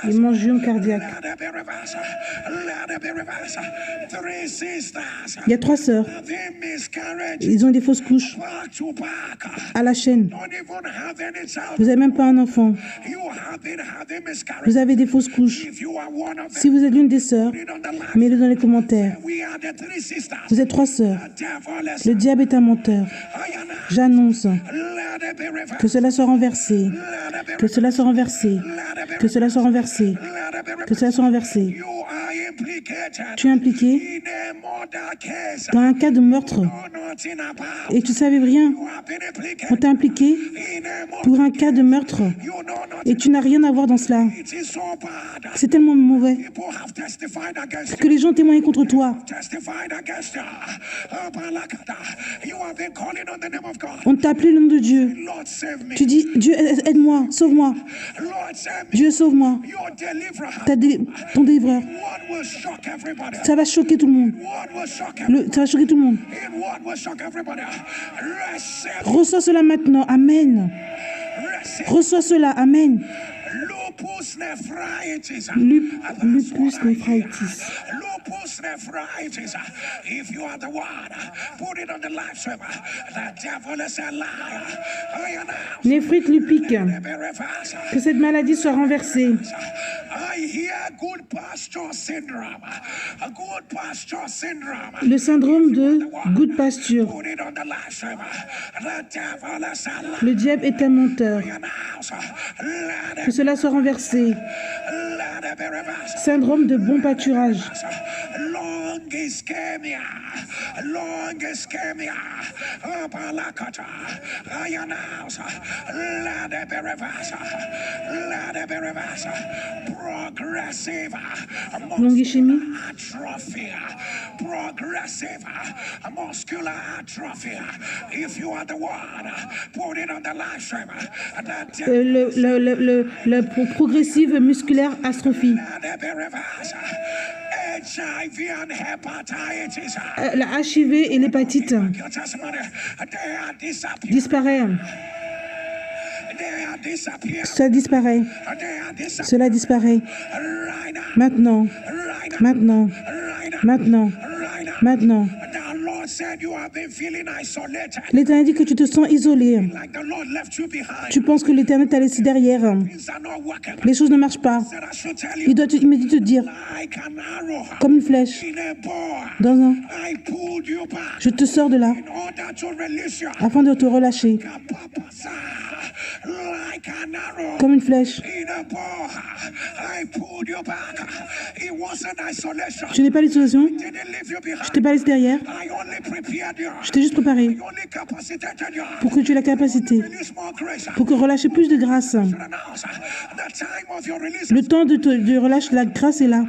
Hémangiome cardiaque. Il y a 3 sœurs. Ils ont des fausses couches à la chaîne. Vous n'avez même pas un enfant. Vous avez des fausses couches. Si vous êtes l'une des sœurs, mettez-le dans les commentaires. Vous êtes 3 sœurs. Le diable est un menteur. J'annonce que cela soit renversé. Que cela soit renversé. Que cela soit renversé. Que cela soit renversé. Tu es impliqué dans un cas de meurtre et tu ne savais rien. On t'a impliqué pour un cas de meurtre et tu n'as rien à voir dans cela. C'est tellement mauvais que les gens témoignent contre toi. On t'a appelé le nom de Dieu. Tu dis, Dieu, aide-moi, sauve-moi. Dieu, sauve-moi. Ton délivreur. Ça va choquer tout le monde. Ça va choquer tout le monde. Reçois cela maintenant. Amen. Reçois cela. Amen. Lupus nephritis. If you are the one, put it on the live stream. The devil is a liar. Néphrite lupique. Que cette maladie soit renversée. Le syndrome de Good Pasture. Le diable est un menteur. Que cela soit renversé. Syndrome de bon pâturage. Longischémie. Progressive muscular atrophy. If you are the one, put it on the live stream. La progressive musculaire atrophie. La HIV et l'hépatite disparaît. Ça disparaît. Cela disparaît. Maintenant. Maintenant. Maintenant. Maintenant. L'Éternel dit que tu te sens isolé. Tu penses que l'Éternel t'a laissé derrière. Les choses ne marchent pas. Il me dit de te dire, comme une flèche, je te sors de là, afin de te relâcher. Comme une flèche. Je n'ai pas l'isolation. Je t'ai pas laissé derrière. Je t'ai juste préparé pour que tu aies la capacité, pour que relâcher plus de grâce. Le temps de relâcher la grâce est là.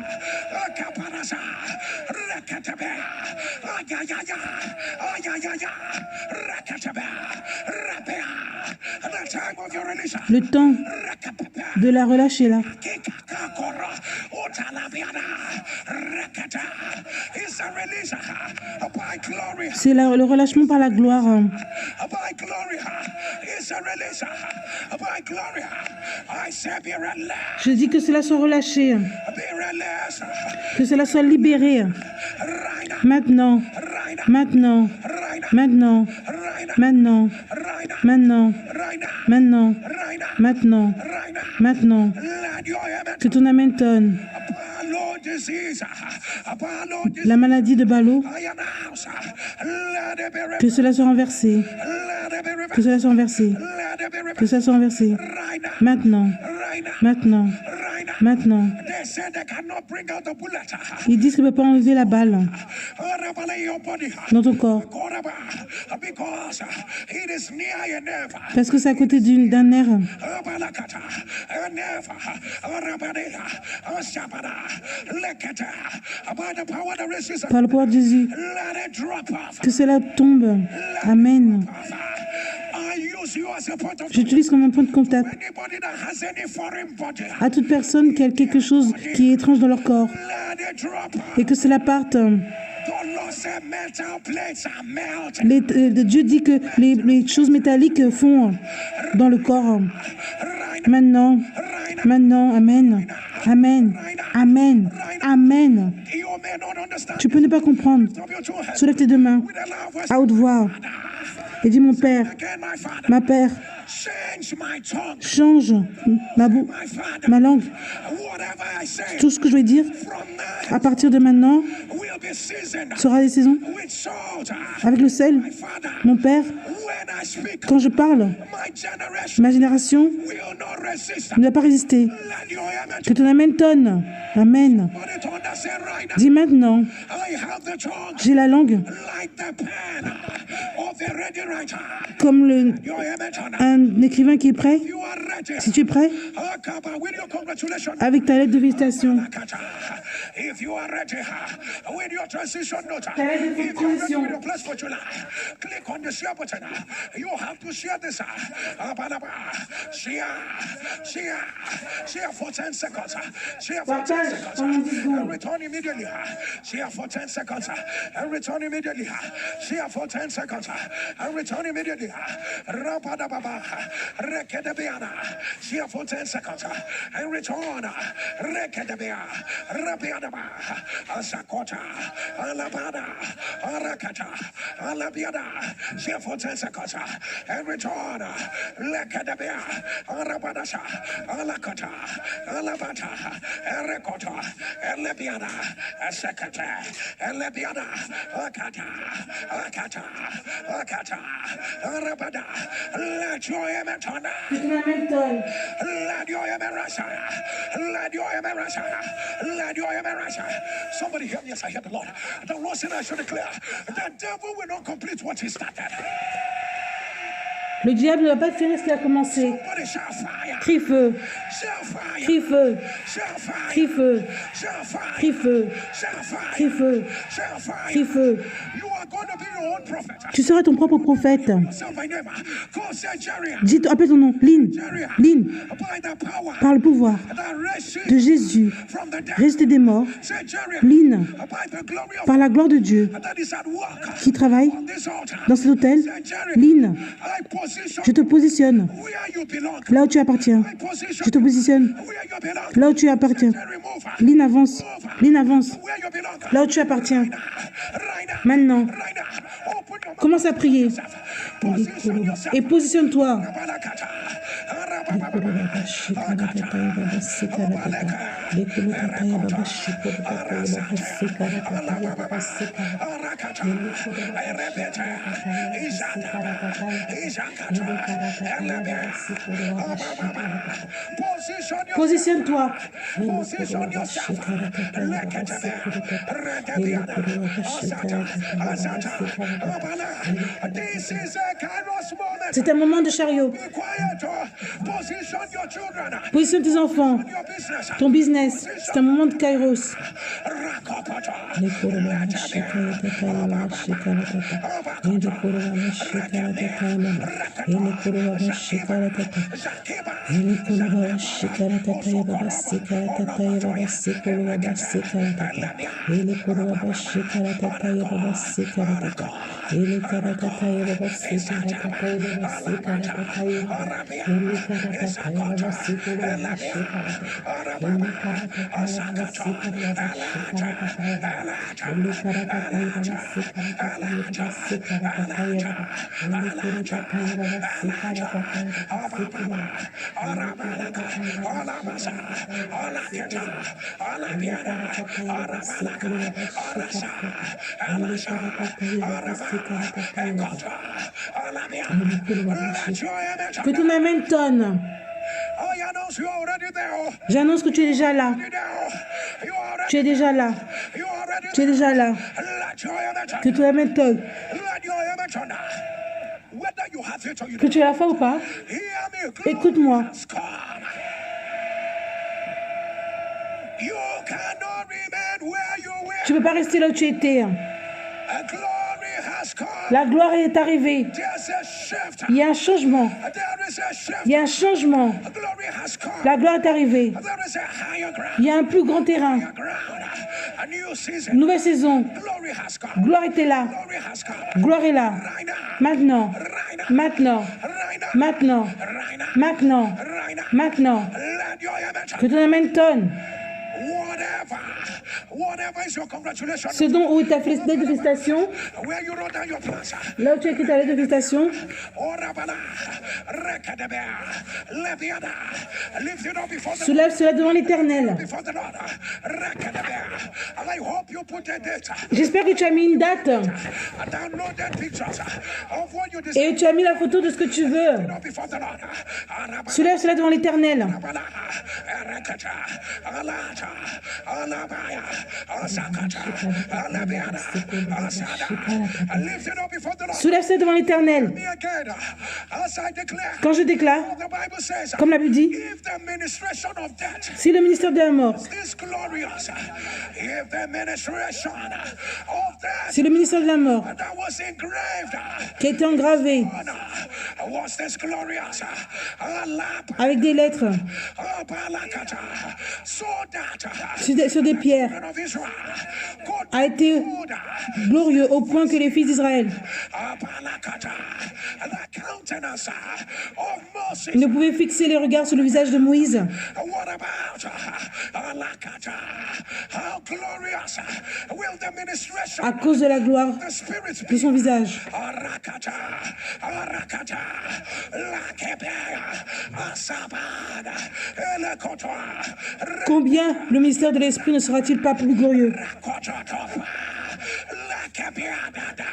Le temps de la relâcher est là. C'est le relâchement par la gloire. Je dis que cela soit relâché, que cela soit libéré. Maintenant, Maintenant. Maintenant. Maintenant. Maintenant. Maintenant. Maintenant. Maintenant. Que ton amen tonne. La maladie de Ballot, que cela soit renversé. Que cela soit renversé. Que cela soit renversé. Maintenant. Maintenant. Maintenant. Ils disent qu'ils ne peuvent pas enlever la balle dans ton corps. Parce que c'est à côté d'un nerf. Par le pouvoir de Jésus, que cela tombe. Amen. J'utilise comme un point de contact à toute personne qui a quelque chose qui est étrange dans leur corps et que cela parte. Dieu dit que les choses métalliques font dans le corps. Maintenant, maintenant, amen, amen, amen, amen. Tu peux ne pas comprendre. Soulève tes deux mains à haute voix et dis: mon Père, ma Père, change ma langue. Tout ce que je vais dire à partir de maintenant sera des saisons avec le sel. Mon Père, quand je parle, ma génération ne va pas résister. Que ton amen tonne. Amen. Dis maintenant: j'ai la langue comme un écrivain qui est prêt. Si tu es prêt, avec ta lettre de visitation, ta lettre de transition, partage pendant 10 secondes. Return immediately. Share for 10 seconds. And return immediately. Share for 10 seconds. And return immediately. Rapada Baba. Rekedabiana. Share for 10 seconds. And return. Rekedabia. Rabiadaba. Asakota. Alabada. Arakata. Alabiada. Share for 10 seconds. And return. Lekedabia. Arabadasha. Alakata. Alabata. Erekota. Elebiana, Sekata, Elebiana, Akata, Akata, Akata, Arabada, let your emetona, let your emerasa, let your emerasa, let your emerasa. Somebody hear me as I hear the Lord. The Lord said I should declare, the devil will not complete what he started. Le diable ne va pas finir ce qu'il a commencé. Crie feu. Crie feu. Crie feu. Crie feu. Crie feu. Crie feu. Tu seras ton propre prophète. Dis, appelle ton nom. Lynn. Lynn. Par le pouvoir de Jésus, resté des morts. Lynn. Par la gloire de Dieu qui travaille dans cet hôtel. Lynn. Je te positionne là où tu appartiens. Je te positionne là où tu appartiens. Lynn avance. Lynn avance là où tu appartiens. Maintenant, commence à prier. Et positionne-toi. Positionne-toi. C'est un moment de chariot. Positionne tes enfants, ton business. C'est un moment de kairos. karakata yababa sekolo yaba sekaratata. Ele koro yaba shekaratata yababa sekaratata. Ele karakata yababa sekaratata yababa sekaratata yababa. Ele karakata yababa sekolo yaba shekaratata. Ele karakata yababa sekolo yaba shekaratata yababa. Ele karakata yababa sekaratata yababa sekaratata yababa. Ele karakata yababa sekaratata yababa sekolo yaba. Ele karakata yababa shekaratata yababa sekolo yaba. Ele karakata yababa sekolo yaba shekaratata. Ele karakata yababa sekaratata yababa. Ele kolo yaba shekaratata. Que ton amen tonne. Oh, you know you're already there. J'annonce que tu es déjà là. You're already Tu es déjà là. You're already Tu es déjà là. Let your amen turn. Que ton amen tonne. Let your amen turn. Whether you have it or you Que don't. tu as la foi ou pas, Hear me. écoute-moi. Has come. You cannot remain where you Tu were. ne peux pas rester là où tu étais. A glory has come. La gloire est arrivée. There's a shift. Il y a un changement. There is a shift. Il y a un changement. A glory has come. La gloire est arrivée. There is a higher ground. Il y a un plus grand terrain. Ground. A new season. Nouvelle saison. Glory has come. Gloire était là. Glory has come. Gloire est là. Right now. Maintenant. Right now. Maintenant. Right now. Maintenant. Right now. Maintenant. Right now. Maintenant. Let your amen Que ton amen tonne. Whatever is your congratulations. Ce dont où est ta lettre de félicitation, Where you wrote down your plans. là où tu as écrit ta lettre de félicitation, Orabala, Rekadebe, Leviada, lift it up before the soulève cela devant l'Éternel. before the Lord. Rekadebe. And I hope you put a date. J'espère que tu as mis une date And downloaded pictures of what you et decided tu as mis la photo de ce que tu veux. before the Lord. Arabala, Soulève cela devant l'Éternel. Rekata, Alata, Alabaya, Asakata, Alabiana, Asada. Lift it up before the Lord. Soulève cela devant l'Éternel. Me again, as I declare. Quand je déclare, The Bible says, comme la Bible dit, if the ministration of death si le ministère de la mort, is glorious, if the ministration of death si le ministère de la mort that was engraved qui a été engravé was this glorious, avec des lettres so that sur des pierres of Israel could a été glorieux au point que les fils d'Israël the countenance of Moses. ne pouvaient fixer les regards sur le visage de Moïse. What about Alakata? How glorious will the ministration À cause de la gloire of the Spirit de son visage. Arakata, Arakata, Lakebea, Asabada, Elekotoa, Combien le ministère de l'Esprit ne sera-t-il pas plus glorieux? Rakototopa, Lakebeadada,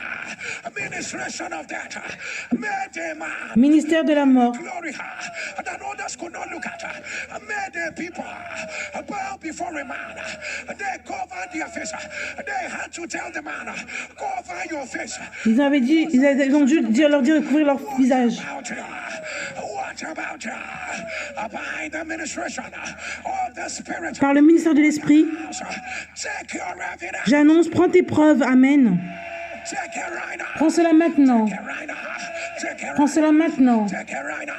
ministration of that, Medema, Ministère de la mort, glory that others could not look at, made the people bow before a man. They covered their face. They had to tell the man, cover your face. ils ont dû leur dire de couvrir leur visage. What about you? By the ministration of the Spirit. Par le ministère de l'Esprit, Take your evidence. j'annonce, prends tes preuves. Amen. Take it right now. Prends cela maintenant. Take it right now. Take it Prends cela maintenant. Take it right now.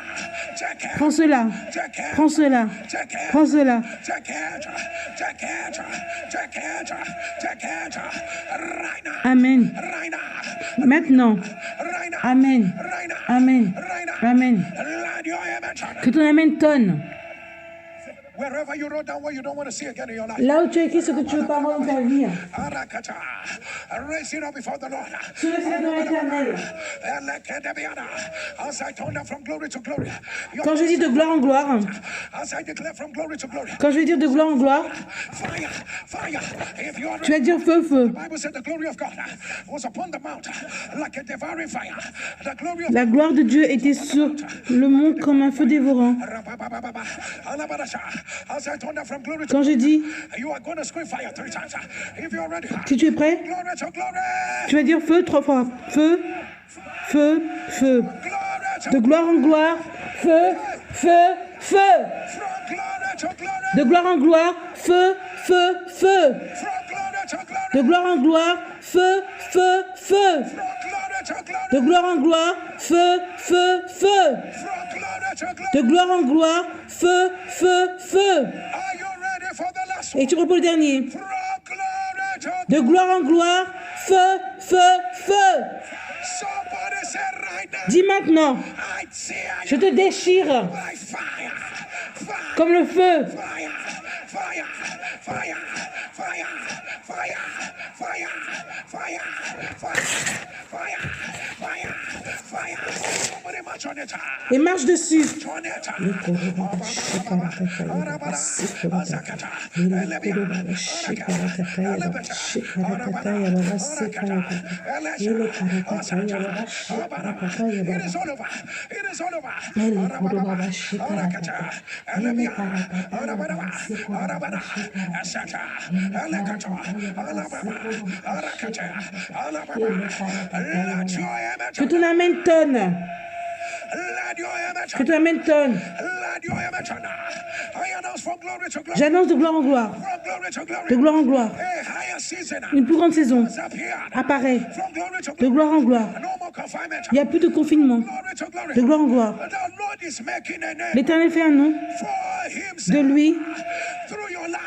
Take it. Prends cela. Take it. Prends cela. Take it. Prends cela. Take it. Take it. Take it. Take it. Right now. Amen. Right now. Maintenant. Right now. Amen. Right now. Amen. Right now. Amen. Let your amen. Que ton amen tonne. Wherever you wrote down what you don't want to see again in your life. Là où tu as écrit ce que tu veux pas voir dans ta vie. Arakata. Raise it up before the Lord. Soulève cela devant l'Éternel. As I turn from glory to glory. Quand je dis de gloire en gloire, As I declare from glory to glory. quand je vais dire de gloire en gloire, Fire, fire. If you are tu vas dire feu, feu. The Bible said the glory of God was upon the mount like a devouring fire. The glory of La gloire de Dieu était sur le mont comme un feu dévorant. As I turn from glory to Quand je dis, you are going to scream fire 3 times. If you are ready. si tu es prêt, Glory to glory. tu vas dire feu 3 fois. Feu, feu, feu. Glory to De gloire en gloire, feu, feu, feu. from glory to glory. De gloire en gloire, feu, feu, feu. From glory to glory. De gloire en gloire, feu, feu, feu. From glory to glory. De gloire en gloire, feu, feu, feu. From glory to glory. De gloire en gloire, feu, feu, feu. Are you ready? Et tu prends pour le dernier. From glory to De gloire en gloire, feu, feu, feu. somebody say right now. Dis maintenant, I tear je you te déchire by fire. Fire. comme le feu. Fire. Fire. Fire. Fire. Fire. Fire. Fire. Fire. Fire. Fire. Fire. Somebody march on it. Et marche dessus. On it. It is all over. It is all over. Que ton amène tonne. Que ton amène tonne. J'annonce de gloire en gloire. De gloire en gloire. Une plus grande saison apparaît. De gloire en gloire. Il n'y a plus de confinement. De gloire en gloire. L'Éternel fait un nom de lui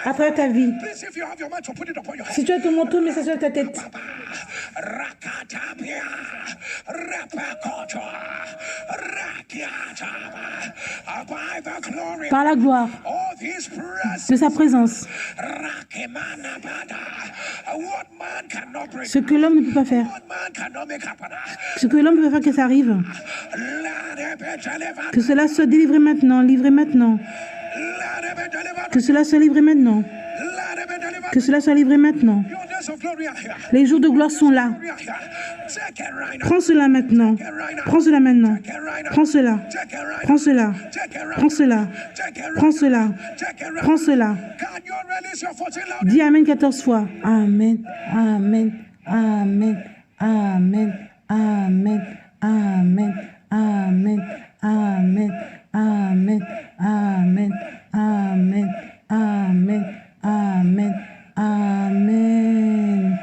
à travers ta vie. Si tu as ton manteau, mets ça sur ta tête. Par la gloire de sa présence. Ce que l'homme ne peut pas faire. Ce que l'homme ne peut pas faire que ça arrive. Que cela soit délivré maintenant, livré maintenant. Que cela soit livré maintenant. Que cela soit livré maintenant. Les jours de gloire sont là. Prends cela maintenant. Prends cela maintenant. Prends cela. Prends cela. Prends cela. Prends cela. Prends cela. Dis Amen 14 fois. Amen. Amen. Amen. Amen. Amen. Amen. Amen. Amen. Amen. Amen. Amen. Amen. Amen. Amen.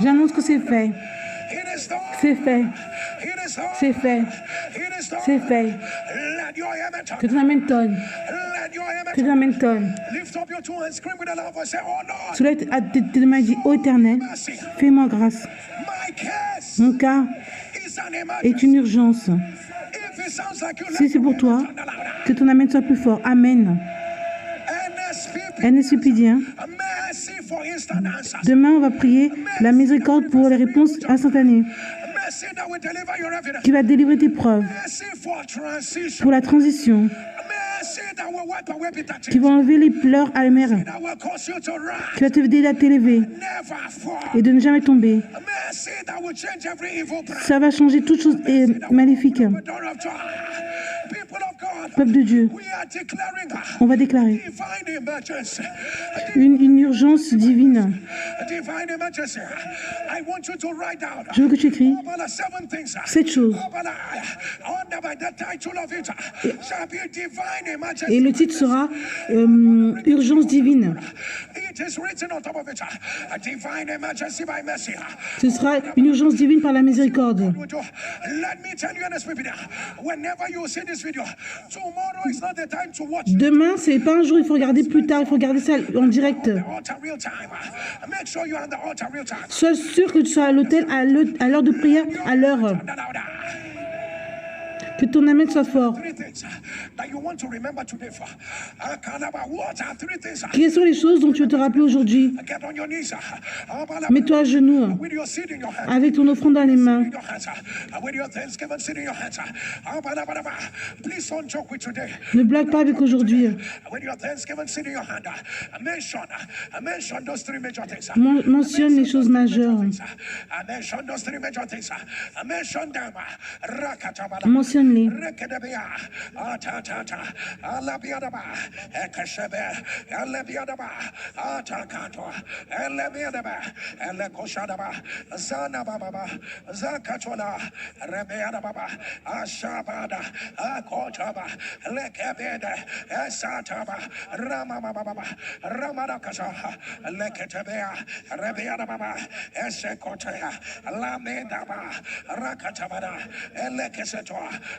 J'annonce que c'est fait. C'est fait. C'est fait. C'est fait. Que ton amène tonne. Que ton amène tonne. Soulève tes mains et dis, ô Éternel, fais-moi grâce. Mon cas est une urgence. Si c'est pour toi, que ton amène soit plus fort. Amen. NSPDien. Demain, on va prier la miséricorde pour les réponses instantanées. Qui va délivrer tes preuves. Pour la transition. Qui va enlever les pleurs à la mer. Qui va te aider à t'élever. Et de ne jamais tomber. Ça va changer toute chose maléfique. Peuple de Dieu, on va déclarer une urgence divine. Je veux que tu écris 7 choses. Et le titre sera Urgence divine. Ce sera une urgence divine par la miséricorde. Demain, c'est pas un jour, il faut regarder plus tard, il faut regarder ça en direct. Sois sûr que tu sois à l'autel à l'heure de prière, à l'heure. Que ton amen soit fort. Quelles sont les choses dont tu veux te rappeler aujourd'hui? Mets-toi à genoux avec ton offrande dans les mains. Ne blague pas avec aujourd'hui. Mentionne les choses majeures. Mentionne-les.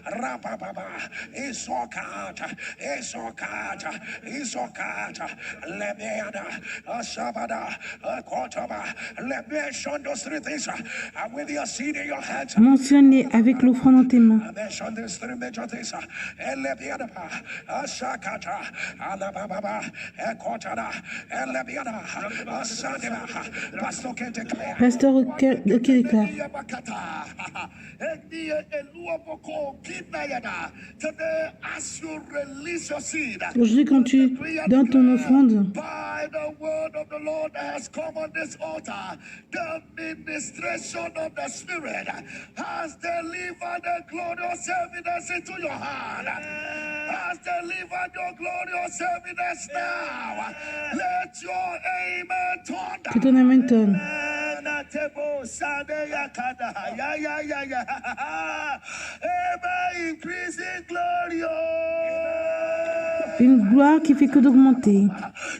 Rabababa, Isokata, Isokata, Isokata, Lebeada, Asabada, Kotaba. Let me mention those three things with your seed in your hands. Mentionne-les avec l'offrande dans tes mains. Mention these three major things. Elebiada, Asakata, Alababa, Ekotana, Elebiada, Asadeba. Pastor can declare. Pasteur, ok, déclare. Today, as you release your seed, Aujourd'hui, quand tu donnes ton offrande, by the word of the Lord that has come on this altar, the ministration of the Spirit has delivered the glorious evidence into your hand. Has delivered your glorious evidence now. Let your amen turn que ton amen tonne. Ever increasing glory. Une gloire qui fait que d'augmenter.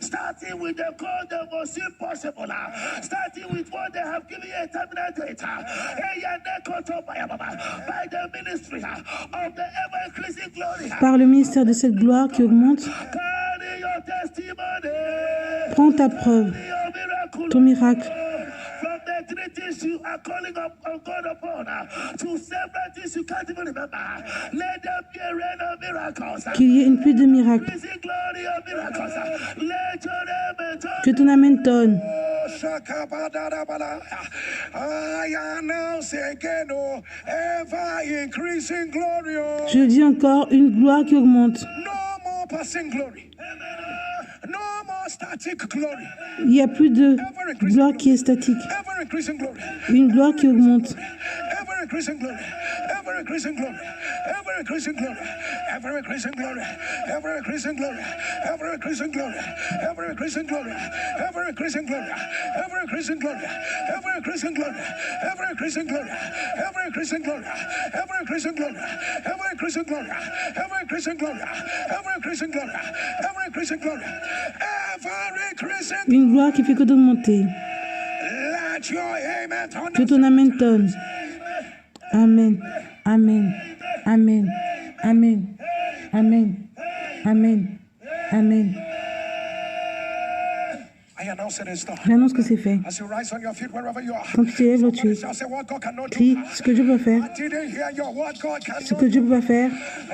Starting with the call the most impossible. Starting with what they have given you a terminal date. By the ministry of the ever increasing glory. Par le ministère de cette gloire qui augmente, Carry your testimony. prends ta preuve, Your miracle. ton miracle. From the three things you are calling up on God upon to several things you can't even remember. Let there be a rain of miracles. Qu'il y ait une pluie de miracles. Increasing glory of miracles. Let your name turn. Que ton amen tonne. I announce again, ever increasing glory. Je dis encore, une gloire qui augmente. No more passing glory. No more static glory. Il n'y a plus de gloire qui est statique. Ever increasing glory. Une gloire qui augmente. Ever increasing glory. Ever increasing glory. Ever increasing glory. Ever increasing glory. Ever increasing glory. Ever increasing glory. Ever increasing glory. Ever increasing glory. Ever increasing glory. Ever increasing glory. Ever increasing glory. Ever increasing glory. Ever increasing glory. Ever increasing glory. Ever increasing glory. Ever increasing glory. Ever increasing glory. Ever increasing. Une gloire qui fait que d'augmenter. Let your amen turn. Que ton amen tonne. Amen. Amen. Amen. Amen. Amen. Amen. Amen. I announce it is done. J'annonce que c'est fait. As you rise on your feet wherever you are. Quand tu t'élèves, tu es. Shall say what God cannot do. Crie ce que Dieu peut faire. I didn't hear your what God cannot Ce que Dieu peut pas faire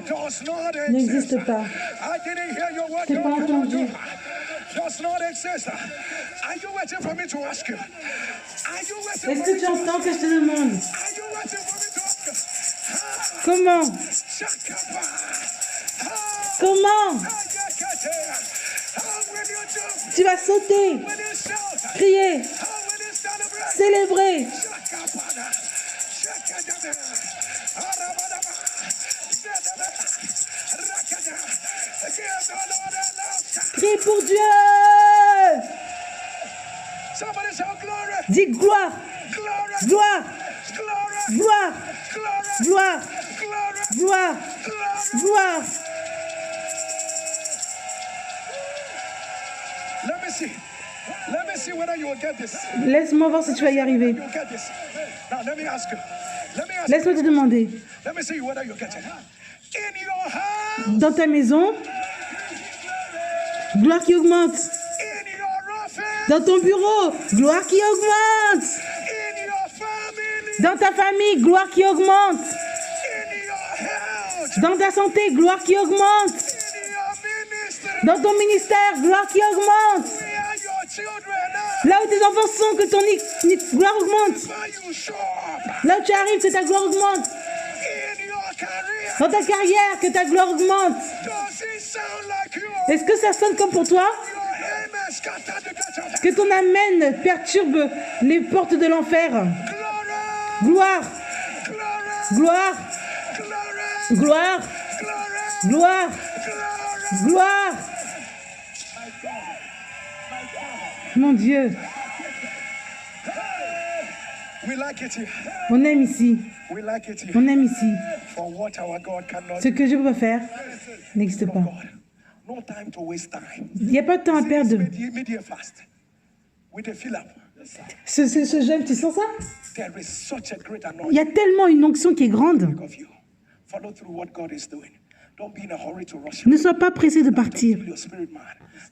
does not exist. n'existe pas. I didn't hear your what C'est pas God cannot do. entendu. Does not exist. Are you waiting for me to ask you? Are you waiting Est-ce for que me tu to entends que je te demande? Are you waiting for me to ask you? Comment? Shakapa. Comment? How will you jump? Tu vas sauter, Will you shout? crier, How will you celebrate? célébrer. Shakapana. Shakadaba. Arabadaba. Zedaba. Rakada. Give the Lord a laugh. Crie pour Dieu. Somebody shout glory. Dis gloire, Glory. gloire, Glory. gloire, Glory. gloire, Glory. gloire, Glory. gloire. Let me see. Let me see whether you will get this. Laisse-moi voir si tu vas y arriver. You get this. Now let me ask you. Let me ask Laisse-moi te demander. Let me see whether you get it. In your house, Dans ta maison, gloire qui augmente. in your office, Dans ton bureau, gloire qui augmente. in your family, Dans ta famille, gloire qui augmente. in your health, Dans ta santé, gloire qui augmente. in your ministry, Dans ton ministère, gloire qui augmente. where your children are, Là où tes enfants sont, que ton gloire augmente. where you show up, Là où tu arrives, que ta gloire augmente. in your career. Dans ta carrière, que ta gloire augmente. Does it sound like you? Est-ce que ça sonne comme pour toi? Your amen scattered the gates. Que ton amen perturbe les portes de l'enfer. Glory, Gloire, glory, gloire, glory, gloire, glory, gloire, glory. gloire. Mon Dieu, We like it here. on aime ici. We like it here. On aime ici. For what our God cannot Ce que Dieu peut faire n'existe pas. God. No time to waste time. Il n'y a pas de temps à perdre. Media fast. With the fill up. Ce jeûne, tu sens ça? There is such a great Il y anointing a tellement une onction qui est grande of you. Follow through what God is doing. Don't be in a hurry to rush. Ne sois pas pressé de partir. Your spirit man.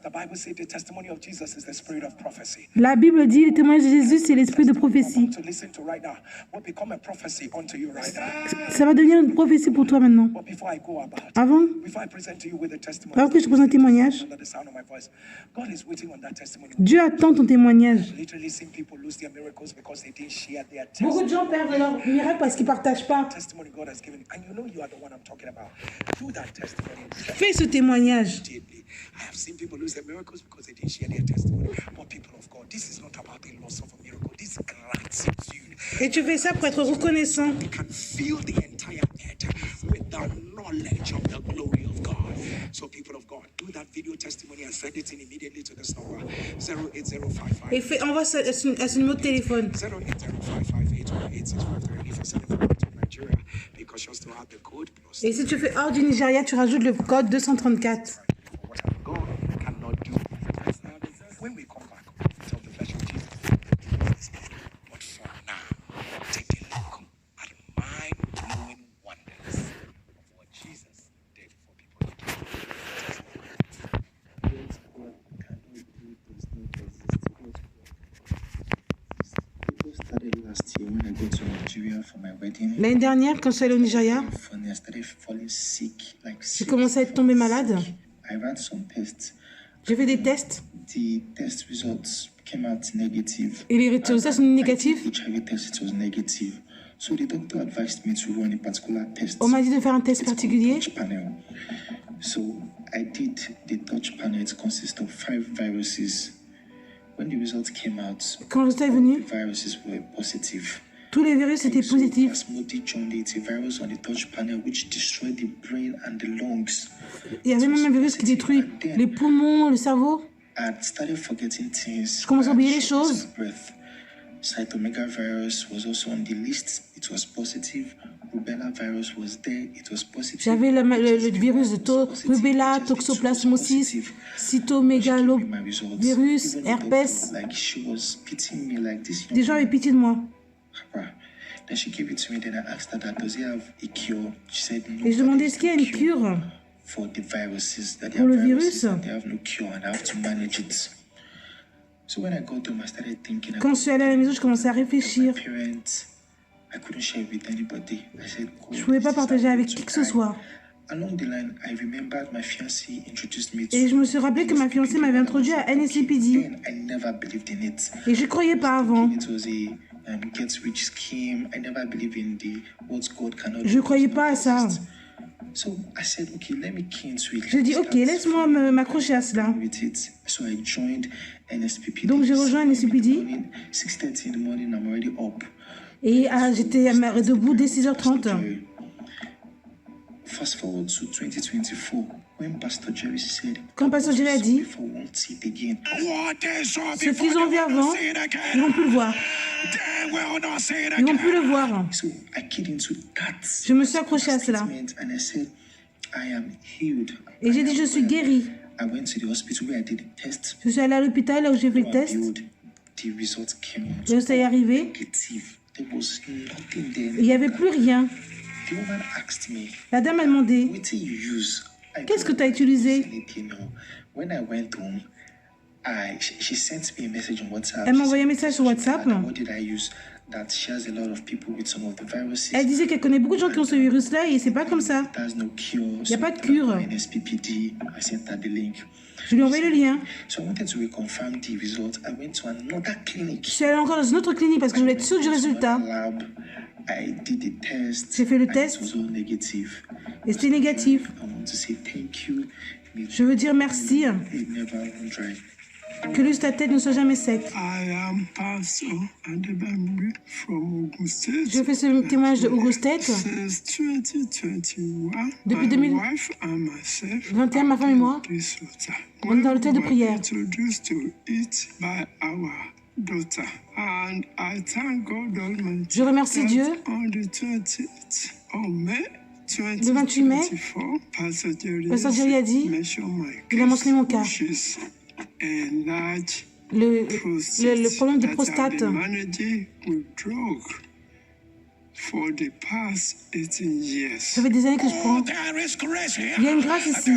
The Bible says the testimony of Jesus is the spirit of prophecy. La Bible dit, le témoignage de Jésus, c'est l'esprit de prophétie. To listen to right now will become a prophecy unto you right now. Ça va devenir une prophétie pour toi maintenant. But before I go about, Avant I present to you with a testimony. que je présente un témoignage, Under the sound of my voice, God is waiting on that testimony. Dieu attend ton témoignage. Literally seen people lose their miracles because they didn't share their Beaucoup de gens perdent leur miracle parce qu'ils ne partagent pas. testimony God has given, and you know you are the one I'm talking about. Do that testimony. Fais ce témoignage. I have seen people lose their miracles because they didn't share their testimony. But people of God, this is not about the loss of a miracle. This is gratitude. Et tu fais ça pour être reconnaissant. You can feel the entire earth with the knowledge of the glory of God. So people of God, do that video testimony and send it in immediately to this number 08055. Et envoie ça à ce numéro de téléphone. 08055818653. If you send it from Nigeria, because you still have the code plus. Et si tu fais hors du Nigeria, tu rajoutes le code 234. What God cannot do. When we come back, tell the flesh of Jesus. But for now, take a look at mind-blowing wonders of what Jesus did for people People started last year when I go to Nigeria for my wedding. L'année dernière, quand je suis allée au Nigeria, Funny, I started falling sick, like j'ai sick. commencé à être tombée malade. I ran some tests. J'ai fait des tests The test results came out negative. et les résultats sont négatifs. HIV test, it was negative. So the doctor advised me to run a particular test. On m'a dit de faire un test It's called particulier. Touch panel. So I did the touch panel. It consists of 5 viruses. When the results came out, Quand le résultat est venu, the viruses were positive. tous les virus étaient So positifs. Plasmodium jaundice, it's a virus on the touch panel which destroyed the brain and the lungs. Il y avait même un virus qui détruit les poumons, le cerveau. I started forgetting things. Je commence à oublier les I had shortness choses. of breath. Cytomegalovirus was also on the list. It was positive. Rubella virus was there. It was positive. J'avais le virus de rubella, toxoplasmosis, cytomégalovirus, herpès. Like she was pitying me like this. Des gens avaient pitié de moi. Then she gave it to me. Then I asked her that does he have a cure? She said no. Et je demandais est-ce qu'il y a une cure For the viruses that they pour have le viruses virus. and they have no cure and I have to manage it. So when I got home, I started thinking Quand je suis allée à la maison, je commençais à réfléchir. my parents. I couldn't share it with anybody. I said, God, Je ne pouvais pas this is partager avec happening qui que to ce I. soit. Along the line, I remembered my fiancé introduced me to. Et je me suis rappelé que ma fiancée m'avait introduit à NSCPD. Then I never believed in it. Et je ne croyais pas avant. It was a get rich scheme. I never believed in the what God cannot do. Je ne croyais pas à ça. So I said, okay, let me key into it. J'ai dit, ok, laisse-moi m'accrocher à cela. With it. So I joined NSPPD. Donc j'ai rejoint NSCPD. 6:30 in the morning, I'm already up. Et j'étais debout dès 6h30. Fast forward to 2024, when Pastor Jerry said, Quand Pasteur Jerry a dit, "Before won't see it again." ce qu'ils ont vu avant, ils vont plus le voir. Ils vont plus le voir. So I keyed into that. Je me suis accroché à cela. statement and I said, I am healed. Et j'ai dit, je suis guérie. I went to the hospital where I did the test. Je suis allée à l'hôpital là où j'ai fait le test. The results came out Le résultat est arrivé. negative. There was nothing there. Il n'y avait plus rien. The woman asked me, La dame m'a demandé, what did you use? I qu'est-ce que told tu as her, utilisé? anything, no. When I went home, she sent me a message on WhatsApp. Elle m'a She envoyé un said, message sur WhatsApp. What did I use? That she has a lot of people with some of the viruses. Elle disait qu'elle connaît beaucoup de gens qui ont ce virus-là et c'est pas comme ça. There's no cure. Il n'y a pas de cure. NSPPD. I sent her the link. Je lui ai envoyé le lien. So I wanted to reconfirm the results. I went to another clinic. Je suis allée encore dans une autre clinique parce que je voulais être sûre du résultat. Lab. I did the test. J'ai fait le and test. It was all negative. Et c'était négatif. I want to say thank you. Je veux dire merci. It never run dry. Que le ta tête ne soit jamais sec. I am Pastor Adebambi from Ogun State. Je fais ce témoignage de Ogun State. Since 2021, Depuis my wife and myself 2021, ma femme et moi, this altar. on est dans le thé de We were prière. introduced to it by our daughter, and I thank God Almighty. Je remercie that Dieu. On the 20th of May, Le 28 mai, 2024, Pastor Pasteur Jerry a dit, mentioned my il a mentionné mon cas. which is a large Le problème de prostate. for the past 18 years. Ça fait des années que je prends. Il y a une grâce ici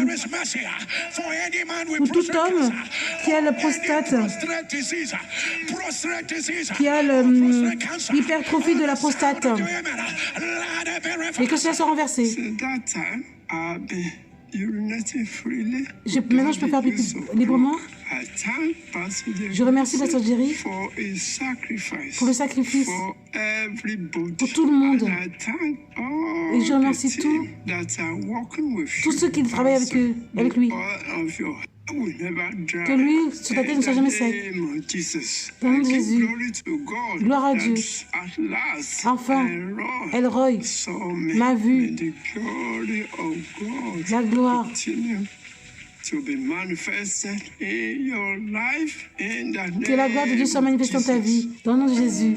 pour tout homme qui a la prostate, qui a l'hypertrophie de la prostate, et que cela soit renversé. Since that time, I've been urinating freely. Maintenant, je peux faire pipi librement. I thank Pastor Jerry Je remercie Pasteur Jerry for his sacrifice pour le sacrifice for everybody. pour tout le monde. And I thank all Et je remercie the team that are working with tous you. ceux qui travaillent avec lui. All of your will never dry. Que lui, sur ta tête, ne soit jamais sec. Name of Jesus. Dans le nom de I give Jésus. glory to God Gloire à that Dieu. at last Enfin, Elroy Elroy saw me. m'a vu. May the glory of God La gloire continue to be manifested in your life in the name Que la gloire de Dieu soit manifestée dans ta of Jesus. vie. Dans le nom de Jésus.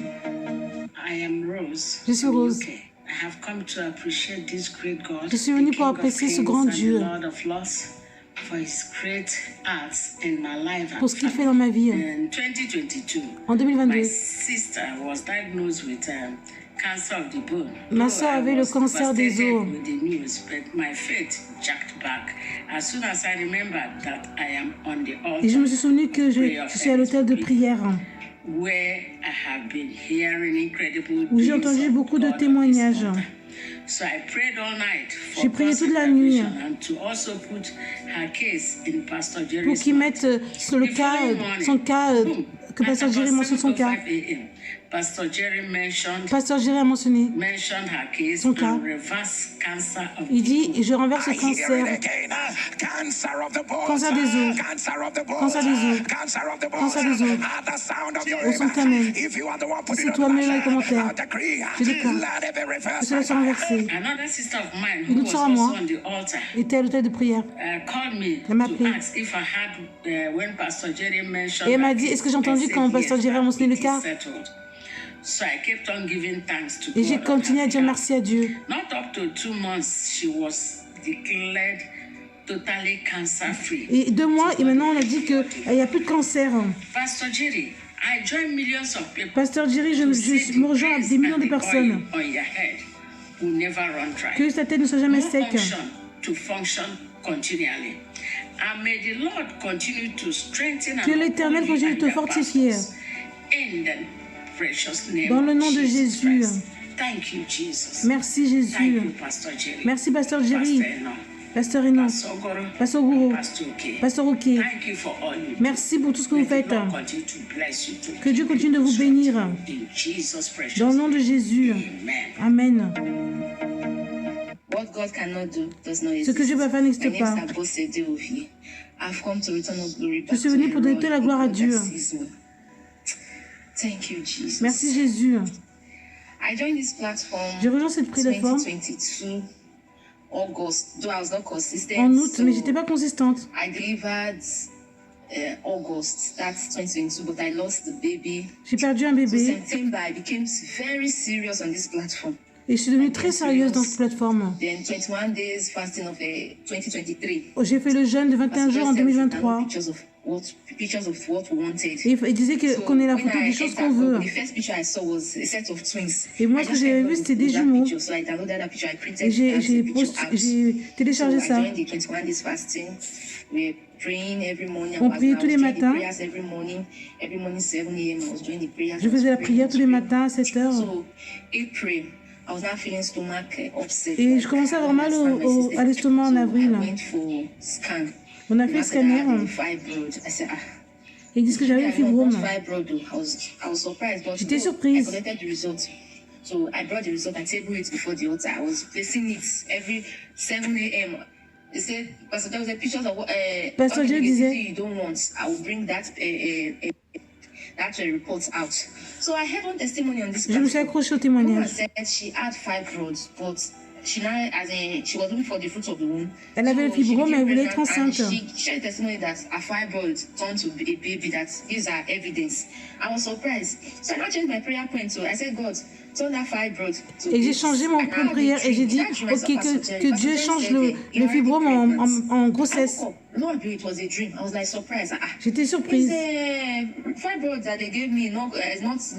I am Rose. Je suis from Rose. UK. I have come to appreciate this great God, Je suis venue the pour King of apprécier ce Kings grand and Dieu. the Lord of Lords, for His great acts in my life. Pour ce qu'il fait dans ma vie. In 2022, En my 2022, sister was diagnosed with cancer of the bone. Ma Though sœur I avait le was cancer des devastated os. with the news, but my faith jacked back as soon as I remembered that I am on the et je altar me suis souvenu que je suis à l'hôtel de prière, where I have been hearing incredible où j'ai things entendu of beaucoup de God on this témoignages. altar. So I prayed all night for J'ai prié toute la nuit and to also put her case in Pastor pour Jerry's qu'il mouth. mette sur le cas, son cas, que Pasteur Jerry mentionne son cas. Pastor Jerry mentioned Pasteur Jerry a mentionné her case son cas. and reverse cancer of Il dit, je renverse le cancer. Cancer des os. Cancer des os. Cancer des os. Au son camel. C'est toi, mets dans les commentaires. Je déclare que cela soit renversé. Another sister of mine Une who autre was sœur à moi also on the altar était à l'hôtel de prière. called me Elle m'a to appelé. ask if I had when Pastor Jerry mentioned Et elle m'a her dit, case. est-ce que j'ai entendu I said quand Pasteur yes, Jerry a mentionné le it is cas? settled. So I kept on giving thanks to Et j'ai God. continué à dire merci à Dieu. Not up to 2 months, she was declared totally cancer free. Et 2 mois, et maintenant on a dit qu'il n'y a plus de cancer. Pastor Jerry, I join millions of people. Pasteur Jerry, je me rejoins à des millions de personnes. On your head will never run dry. Que sa tête ne soit jamais More sec. unction to function continually. And may the Lord continue to strengthen and Que l'Éternel uphold you continue de te and your fortifier. pastors. In the precious name Dans le nom of de Jesus Jésus. Christ. Thank you, Jesus. Merci Thank Jésus. you, Pastor Jerry. Merci Pasteur Jerry. Pastor Enoch. Pasteur Hénon. Pastor Goro. Pasteur Gouro. Pastor Oke. Pasteur Oké. Thank you for all you do. Merci pour tout ce que May vous the faites. Lord continue to bless you too. Que Dieu continue de vous bénir. In Jesus' precious Dans le nom de Jésus. Amen. Amen. What God cannot do does not exist. Ce que Dieu peut faire n'existe My name pas. is Abose Deovi. I've come to return all glory back Je suis venue to pour the donner toute la Lord gloire à that Dieu. sees me. Thank you, Jesus. Merci Jésus. I joined this platform J'ai rejoint cette plateforme 2022 August, though I was not consistent. en août, so mais j'étais pas consistante. I delivered August, that's 2022, but I lost the baby. J'ai perdu un So bébé September, I became very serious on this platform. et je suis devenue très sérieuse dans cette plateforme. Then 21 days fasting of 2023. J'ai fait le jeûne de 21 jours en 2023. Pictures of what we wanted. Et il disait qu'on est la when photo I des choses entered qu'on veut. the first picture I saw was a set of twins. Et moi, I ce que just j'avais fell in vu, love c'était des with that jumeaux. picture, so I downloaded that picture, I printed Et it as a picture apps. j'ai téléchargé So I ça. joined the 21 days fasting. We're praying every morning. On priait tous les matins. Every morning 7 a.m. I was doing the prayers. Je faisais la prière tous les matins à 7 heures. So April, I was not feeling stomach upset. Et je commençais à avoir mal à l'estomac en avril. I went for scan. On a fait le scanner et ils disent que j'avais une fibrome. J'étais surprise. So I brought the result and tabled it before the altar. I was placing it every 7 a.m. They said, Pastor, there was a picture of Pastor Jerry disait, you don't want. I will bring that report out. So I had one testimony on this. Je me suis accrochée au témoignage. Said she had fibroids, but she now, she was looking for the fruit of the womb. Elle avait le fibrome, mais elle voulait être enceinte. She shared testimony that a fibroid turned to a baby. That gives her evidence. I was surprised. So I now changed my prayer point. So I said, God, Et j'ai changé mon plan de prière et j'ai dit, ok, que Dieu change le fibrome en grossesse. J'étais surprise. Fibroid that they gave me not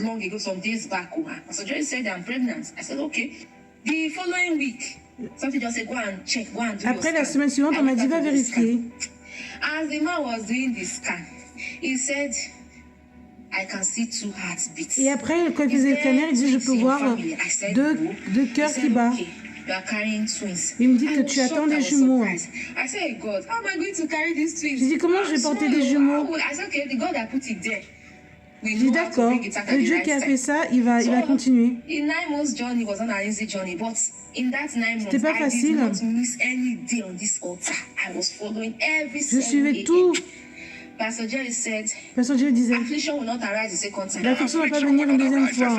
long ago, some days back. So Jerry said I'm pregnant. I said okay. The following week, something just said go and check, go and do Après your la scan. semaine suivante, on m'a dit va vérifier. As the man was doing the scan, he said, I can see 2 hearts beats. Et après, quand il faisait le scanner, il dit je peux voir deux cœurs qui battent. You are carrying twins. Il me dit que tu attends des jumeaux. I said, God, how am I going to carry these twins? J'ai dit comment je vais porter des jumeaux. I said, okay, the God that put it there. J'ai dit d'accord, le Dieu qui a fait ça, il va continuer. In 9 months journey was not an easy journey, but in that 9 months, C'était pas I did facile. not miss any day on this altar. I was following every Je suivais 7 tout. a.m. Pastor Jerry said, Pasteur Dieu disait, affliction will not arise the second time. l'affliction ne va pas venir une deuxième fois.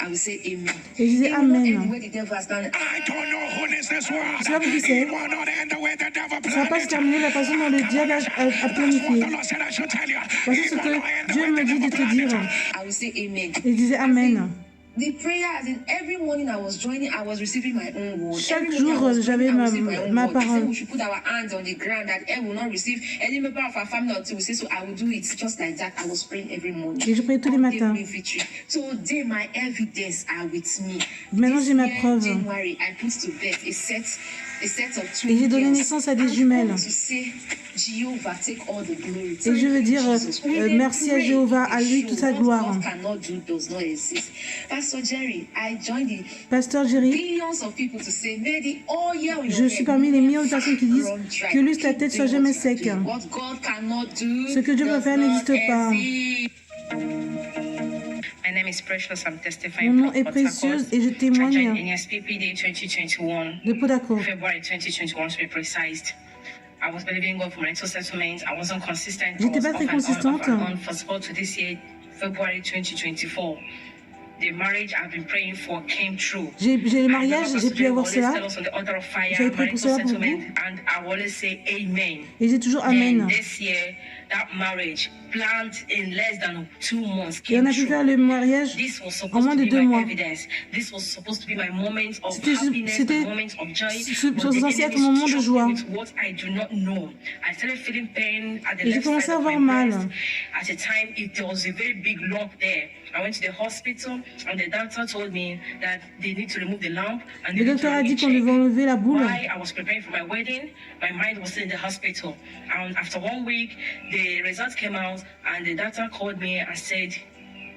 I will say amen. Et je disais amen. Where the devil has done it. I don't know who this is for. C'est là qui c'est. It will not end the way the devil Ça ne va pas se planned it. terminer de la façon dont le diable a planifié. The Lord said I should tell you. Parce que ce que Dieu me dit de te dire. I will say amen. Et je disais amen. The prayer, as in every morning I was joining, I was receiving my own word. Chaque Every morning jour, I was j'avais joining, I was receiving my own ma word. They said parole. we should put our hands on the ground that air will not receive any member of our family until we say so. I will do it just like that. I was praying every morning. Et je priais tous les God gave matins. me victory. Today my evidence are with me. Maintenant, j'ai ma This year, preuve. January, I put to birth a set of twin Et j'ai donné girls. naissance à des I'm jumelles. going to say, Jehovah, take all the glory. Et je veux dire Jesus. merci à Jéhovah, à lui toute sa gloire. What God cannot do does not exist. Pastor Jerry, I joined the Pasteur Jerry, billions of people to say, may the oil in je your suis head parmi les millions de personnes qui disent run dry. que lui, ta Keep tête soit doing jamais what you are sec. doing. What God cannot do Ce que Dieu peut does faire not n'existe pas. exist. My name is Precious. I'm testifying Mon nom from est Port précieux Harcourt. et je I joined témoigne NSPPD 2021, de Podako. February 2021 to be precise. I was believing God for my two settlements. I wasn't consistent. I J'étais was pas très off and on, consistante. off and on for support to this year, February 2024. The marriage I've been praying for came true. J'ai le mariage, j'ai pu avoir cela. J'avais prié pour cela pour vous. And I always say amen. Et j'ai toujours And amen. this year, that marriage planned in less than 2 months Et on came a pu true. faire le mariage This was en supposed moins to de be 2 my mois. evidence. This was supposed to be my moment of C'était happiness, my moment of joy. But the censé être enemy mon moment de struck joie. me with what I do not know. I started feeling pain at the Et j'ai left commencé side à of my avoir mal. breast. At the time, it was a very big lump there. I went to the hospital and the doctor told me that they need to remove the lump and they Le need to docteur a dit qu'on recheck. devait enlever la boule. While I was preparing for my wedding, my mind was still in the hospital. And after 1 week, the results came out, and the doctor called me and said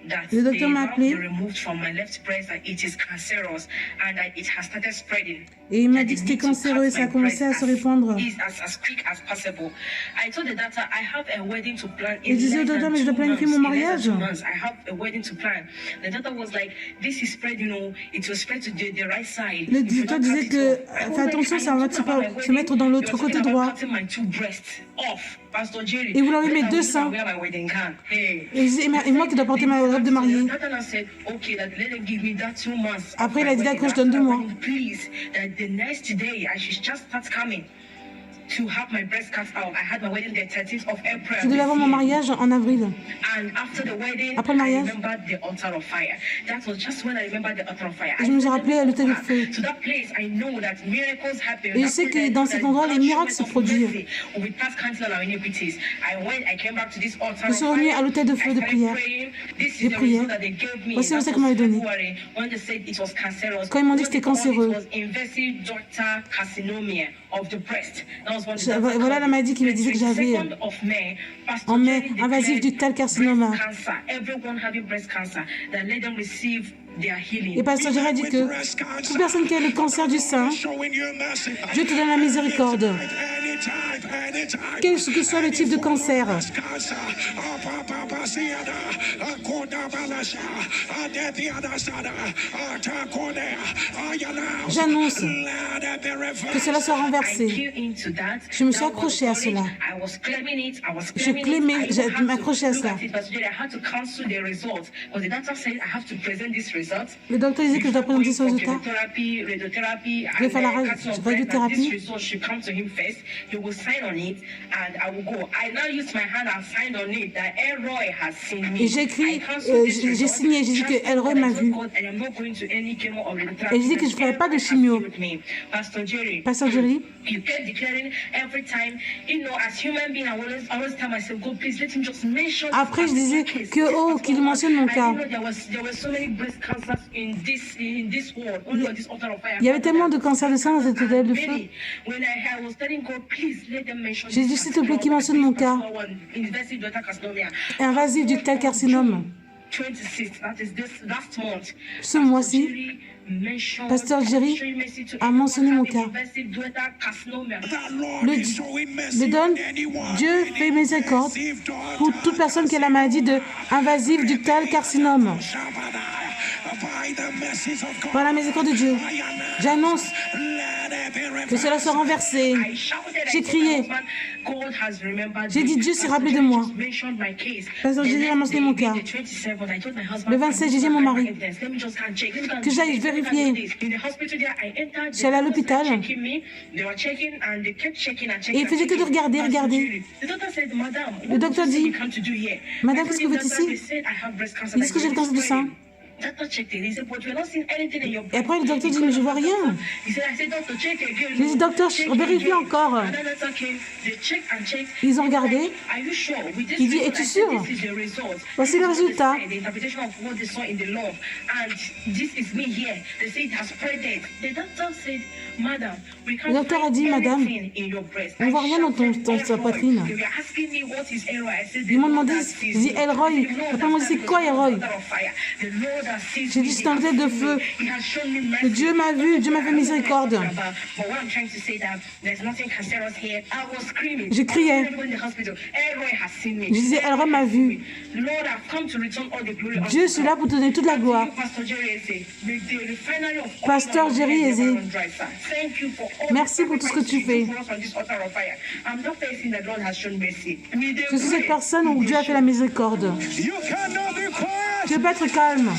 that Le the docteur m'a lump appelé. they removed from my left breast, that it is cancerous and that it has started spreading. Et il m'a That dit they que c'était need to cancéreux et cut ça a my commencé à breast se répandre. as quick as possible. I told the doctor I have a wedding to plan Et in je disais au less docteur, than mais je dois 2 planifier months. mon In less mariage. than 2 months, I have a wedding to plan. The doctor was like, this is spread, it will spread to the right side. Le If you docteur don't cut disait it que off. I was fais like, attention, I ça am va talking about my se wedding. mettre dans l'autre You're côté talking about droit. cutting my 2 breasts off, Pastor Jerry. Et vous leur enlevez Let 2 her seins. wear my wedding gown. Hey. Et, je disais, et moi qui dois porter ma robe de mariée. The doctor said, okay, that let them give me that 2 months. Après, of il a my dit, wedding. d'accord, je donne 2 mois. Please, that the next day I should just start coming to have my breast cut out. I had my wedding the 13th of April. Je devais avoir mon mariage en avril. And after the wedding, Après le I mariage. remembered the altar of fire. That was just when I remembered the altar of fire. Et je me suis rappelé à l'autel de feu. To that place, I know that miracles happen. Et je sais que dans cet endroit, les miracles se produisent. We pass cancel our iniquities. I came back to this altar Je of suis revenue fire. à l'autel de feu de I started prière. praying. This J'ai is the prié. result that they gave me. Voici le That résultat qu'on m'avait was donné. February, when they said it was cancerous. Quand ils m'ont dit que c'était cancéreux. It was invasive ductal carcinoma of the breast. That was what the Je- doctor voilà called la maladie qui me disait que j'avais en mai, invasive ductal carcinoma. Everyone having breast cancer, that let them receive their healing. Et Pasteur Gérard dit que toute personne qui a le cancer du sein, Dieu te donne la miséricorde. Quel que soit le type de cancer. J'annonce que cela soit renversé. Je me suis accrochée à cela. Je clémais, je m'accrochais à cela. Le docteur disait que je dois présenter ce résultat. Je vais faire la radiothérapie. you will sign on it and I will go. I now use my hand and signed on it that Elroy has seen me. Et j'ai écrit, j'ai signé, j'ai dit que Elroy m'a vu. Et j'ai dit que je ne ferai pas de chimio. Pasteur Jerry, you kept declaring every time, you know, as human being, I always tell myself, God, please let him just mention. après, je disais que, qu'il mentionne mon cas. There were so many breast cancers in this world, only on this altar of fire. Il y avait tellement de cancers de sein dans cette autel de feu. When I was telling God, please let them mention. J'ai dit, s'il te plaît, qu'il mentionne mon cas. Invasif ductal carcinome. 26, that is this last month. Ce mois-ci, Pasteur Jerry a mentionné mon cas. Le donne, Dieu fait miséricorde pour toute personne qui a la maladie de invasif ductal carcinome. Par la miséricorde de Dieu, j'annonce que cela soit renversé. J'ai crié. J'ai dit, Dieu s'est rappelé de moi. Pasteur Jésus a mentionné mon cas. Le 27, j'ai dit à mon mari que j'aille vérifier. Je suis allée à l'hôpital et il faisait que de regarder. Le docteur dit, Madame, qu'est-ce que vous faites ici? Il dit que j'ai le cancer du sein. Et après, le docteur dit, mais je vois rien. J'ai dit, docteur, vérifie encore. Ils ont regardé. Il dit, es-tu sûr? Voici le résultat. Le docteur a dit, madame, on ne voit rien dans ta poitrine. Ils m'ont demandé, j'ai dit, Elroy. Après, ils m'ont dit, c'est quoi Elroy? J'ai dit, c'est un tête de feu. Dieu m'a vu, Dieu m'a fait miséricorde. Je criais. Je disais, Elroy m'a vu. Dieu, je suis là pour te donner toute la gloire. Pasteur Jerry Eze, merci pour tout ce que tu fais. Je suis cette personne où Dieu a fait la miséricorde. Tu peux être calme.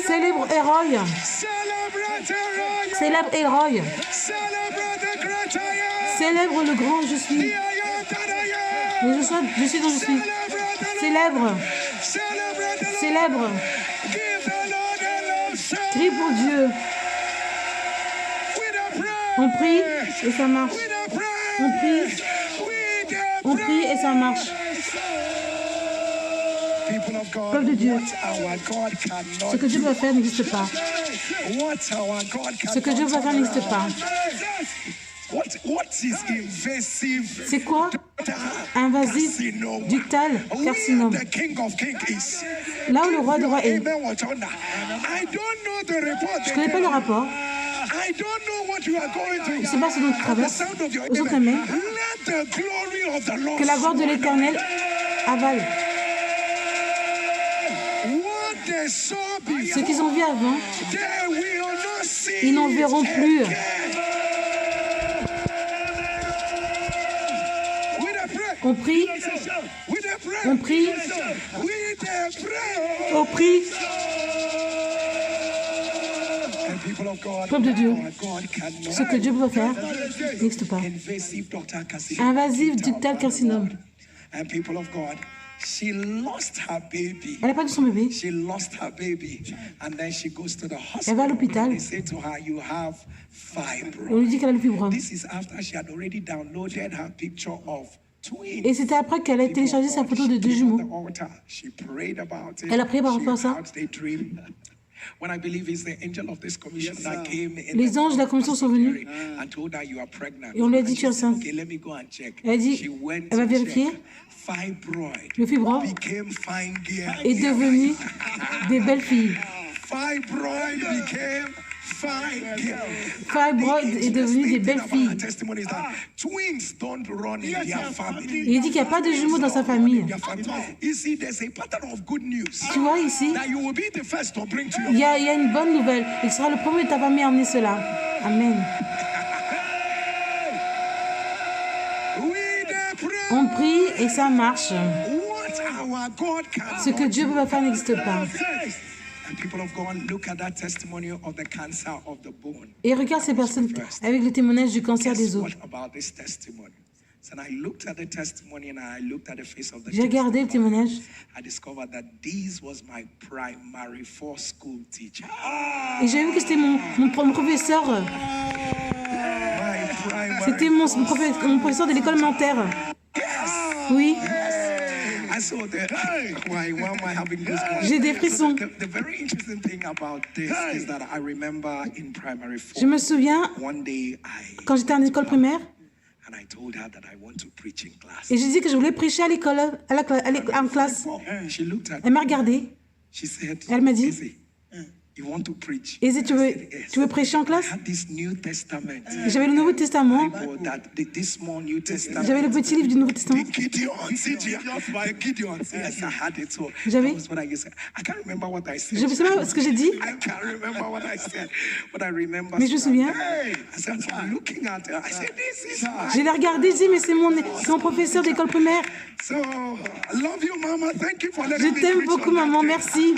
Célèbre Elroy. Célèbre Elroy. Célèbre le grand je suis. Je suis dont je suis. Célèbre. Célèbre. Crie pour Dieu. On prie et ça marche. On prie et ça marche. Peuple de Dieu, ce que Dieu veut faire n'existe pas. Ce que Dieu veut faire n'existe pas. C'est quoi? Invasif ductal carcinome. Là où le roi des rois est. Je ne connais pas le rapport. Je ne sais pas ce dont tu traverses. Au son de ta main. Que la gloire de l'Éternel avale. Ce qu'ils ont vu avant, ils n'en verront plus. On prie. On prie. On prie. Peuple de Dieu, ce que Dieu peut faire n'existe pas. Invasif ductal carcinome. Elle a perdu son bébé. Elle va à l'hôpital. On lui dit qu'elle a le fibrome. Et c'était après qu'elle a téléchargé sa photo de 2 jumeaux. Elle a prié par rapport à ça. Les anges de la commission sont venus et on lui a dit tu es enceinte. Elle a dit, elle va vérifier. Le fibrome est devenu des belles filles. Fibroid est devenu des belles filles. Il dit qu'il n'y a pas de jumeaux dans sa famille. Tu vois ici, il y a une bonne nouvelle. Il sera le premier de ta famille à emmener cela. Amen. On prie et ça marche. Ce que Dieu peut faire n'existe pas. And people of God, look at that testimony of the cancer of the bone. Et regarde ces personnes avec le témoignage du cancer Guess des os. what about this testimony? So I looked at the testimony and I looked at the face of the J'ai regardé le témoignage. I discovered that this was my primary four school teacher. Et j'ai vu que c'était mon professeur. C'était mon professeur de l'école élémentaire. Oui. J'ai des frissons. Je me souviens, quand j'étais en école primaire, et j'ai dit que je voulais prêcher à l'école, en classe. Elle m'a regardé. Elle m'a dit, Izzy, tu veux prêcher en classe? J'avais le Nouveau Testament. J'avais le petit livre du Nouveau Testament. J'avais... Je ne sais pas ce que j'ai dit. Mais je me souviens. Je l'ai regardé, j'ai dit, mais c'est mon professeur d'école primaire. Je t'aime beaucoup, maman, merci.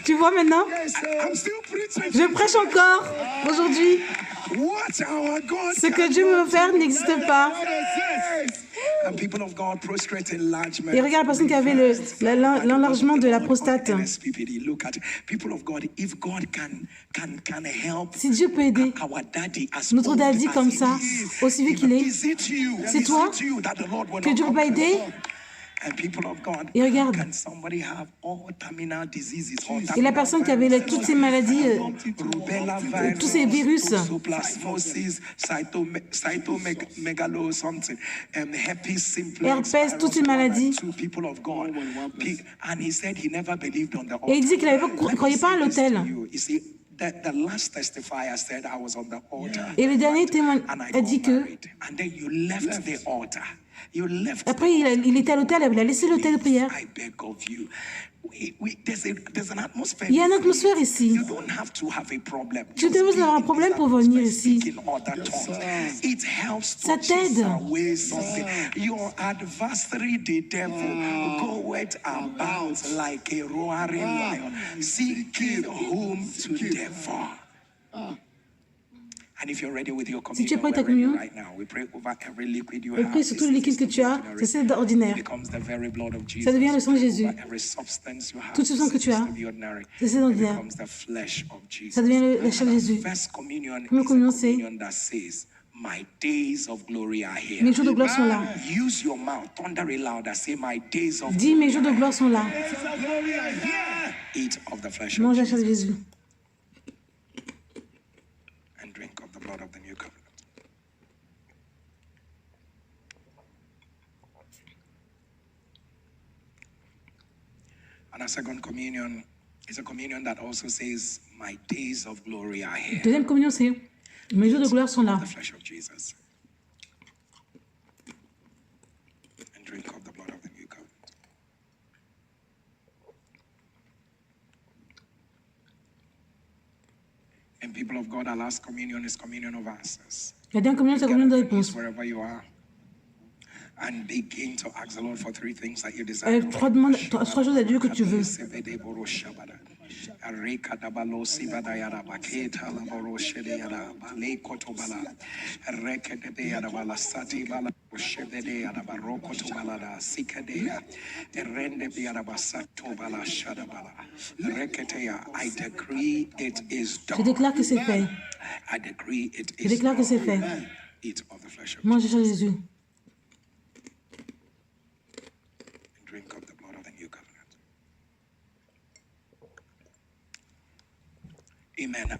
Tu vois maintenant, je prêche encore aujourd'hui. Ce que Dieu veut faire n'existe pas. Et regarde la personne qui avait l'enlargement de la prostate. Si Dieu peut aider notre daddy comme ça, aussi vieux qu'il est, c'est toi que Dieu ne peut pas aider. Et regarde, et la personne qui avait toutes ces maladies, tous ces virus, herpès, toutes ces maladies. Et il disait qu'il ne croyait pas à l'autel. Et le dernier témoin a dit que après il était à l'hôtel, il a laissé l'hôtel de prière. Il y a une atmosphère ici. Tu ne dois pas avoir un problème pour venir ici. Ça t'aide. Your adversary, the devil, goeth about like a roaring lion, seeking whom to devour. Si tu es prêt à ta communion, on prie sur tout le liquide que tu as, c'est ordinaire. Ça devient le sang de Jésus. Tout ce sang que tu as, c'est ordinaire. Ça devient la chair de Jésus. La première communion, c'est mes jours de gloire sont là. Dis, mes jours de gloire sont là. Mange la chair de Jésus. And a second communion is a communion that also says, my days of glory are here. Deuxième communion, c'est mes jours de gloire sont là. The flesh of Jesus. And drink of the blood of the new covenant. And people of God, our last communion is communion of answers. La dernière communion, c'est la communion de réponse. Wherever you are. And begin to ask the Lord for three things that you desire. Trois choses à Dieu que tu veux. I decree it is done. Je déclare que c'est fait. I decree it is Je déclare que c'est fait. Eat of the flesh of Mange la chair de Jésus. drink of the blood of the new covenant. Amen.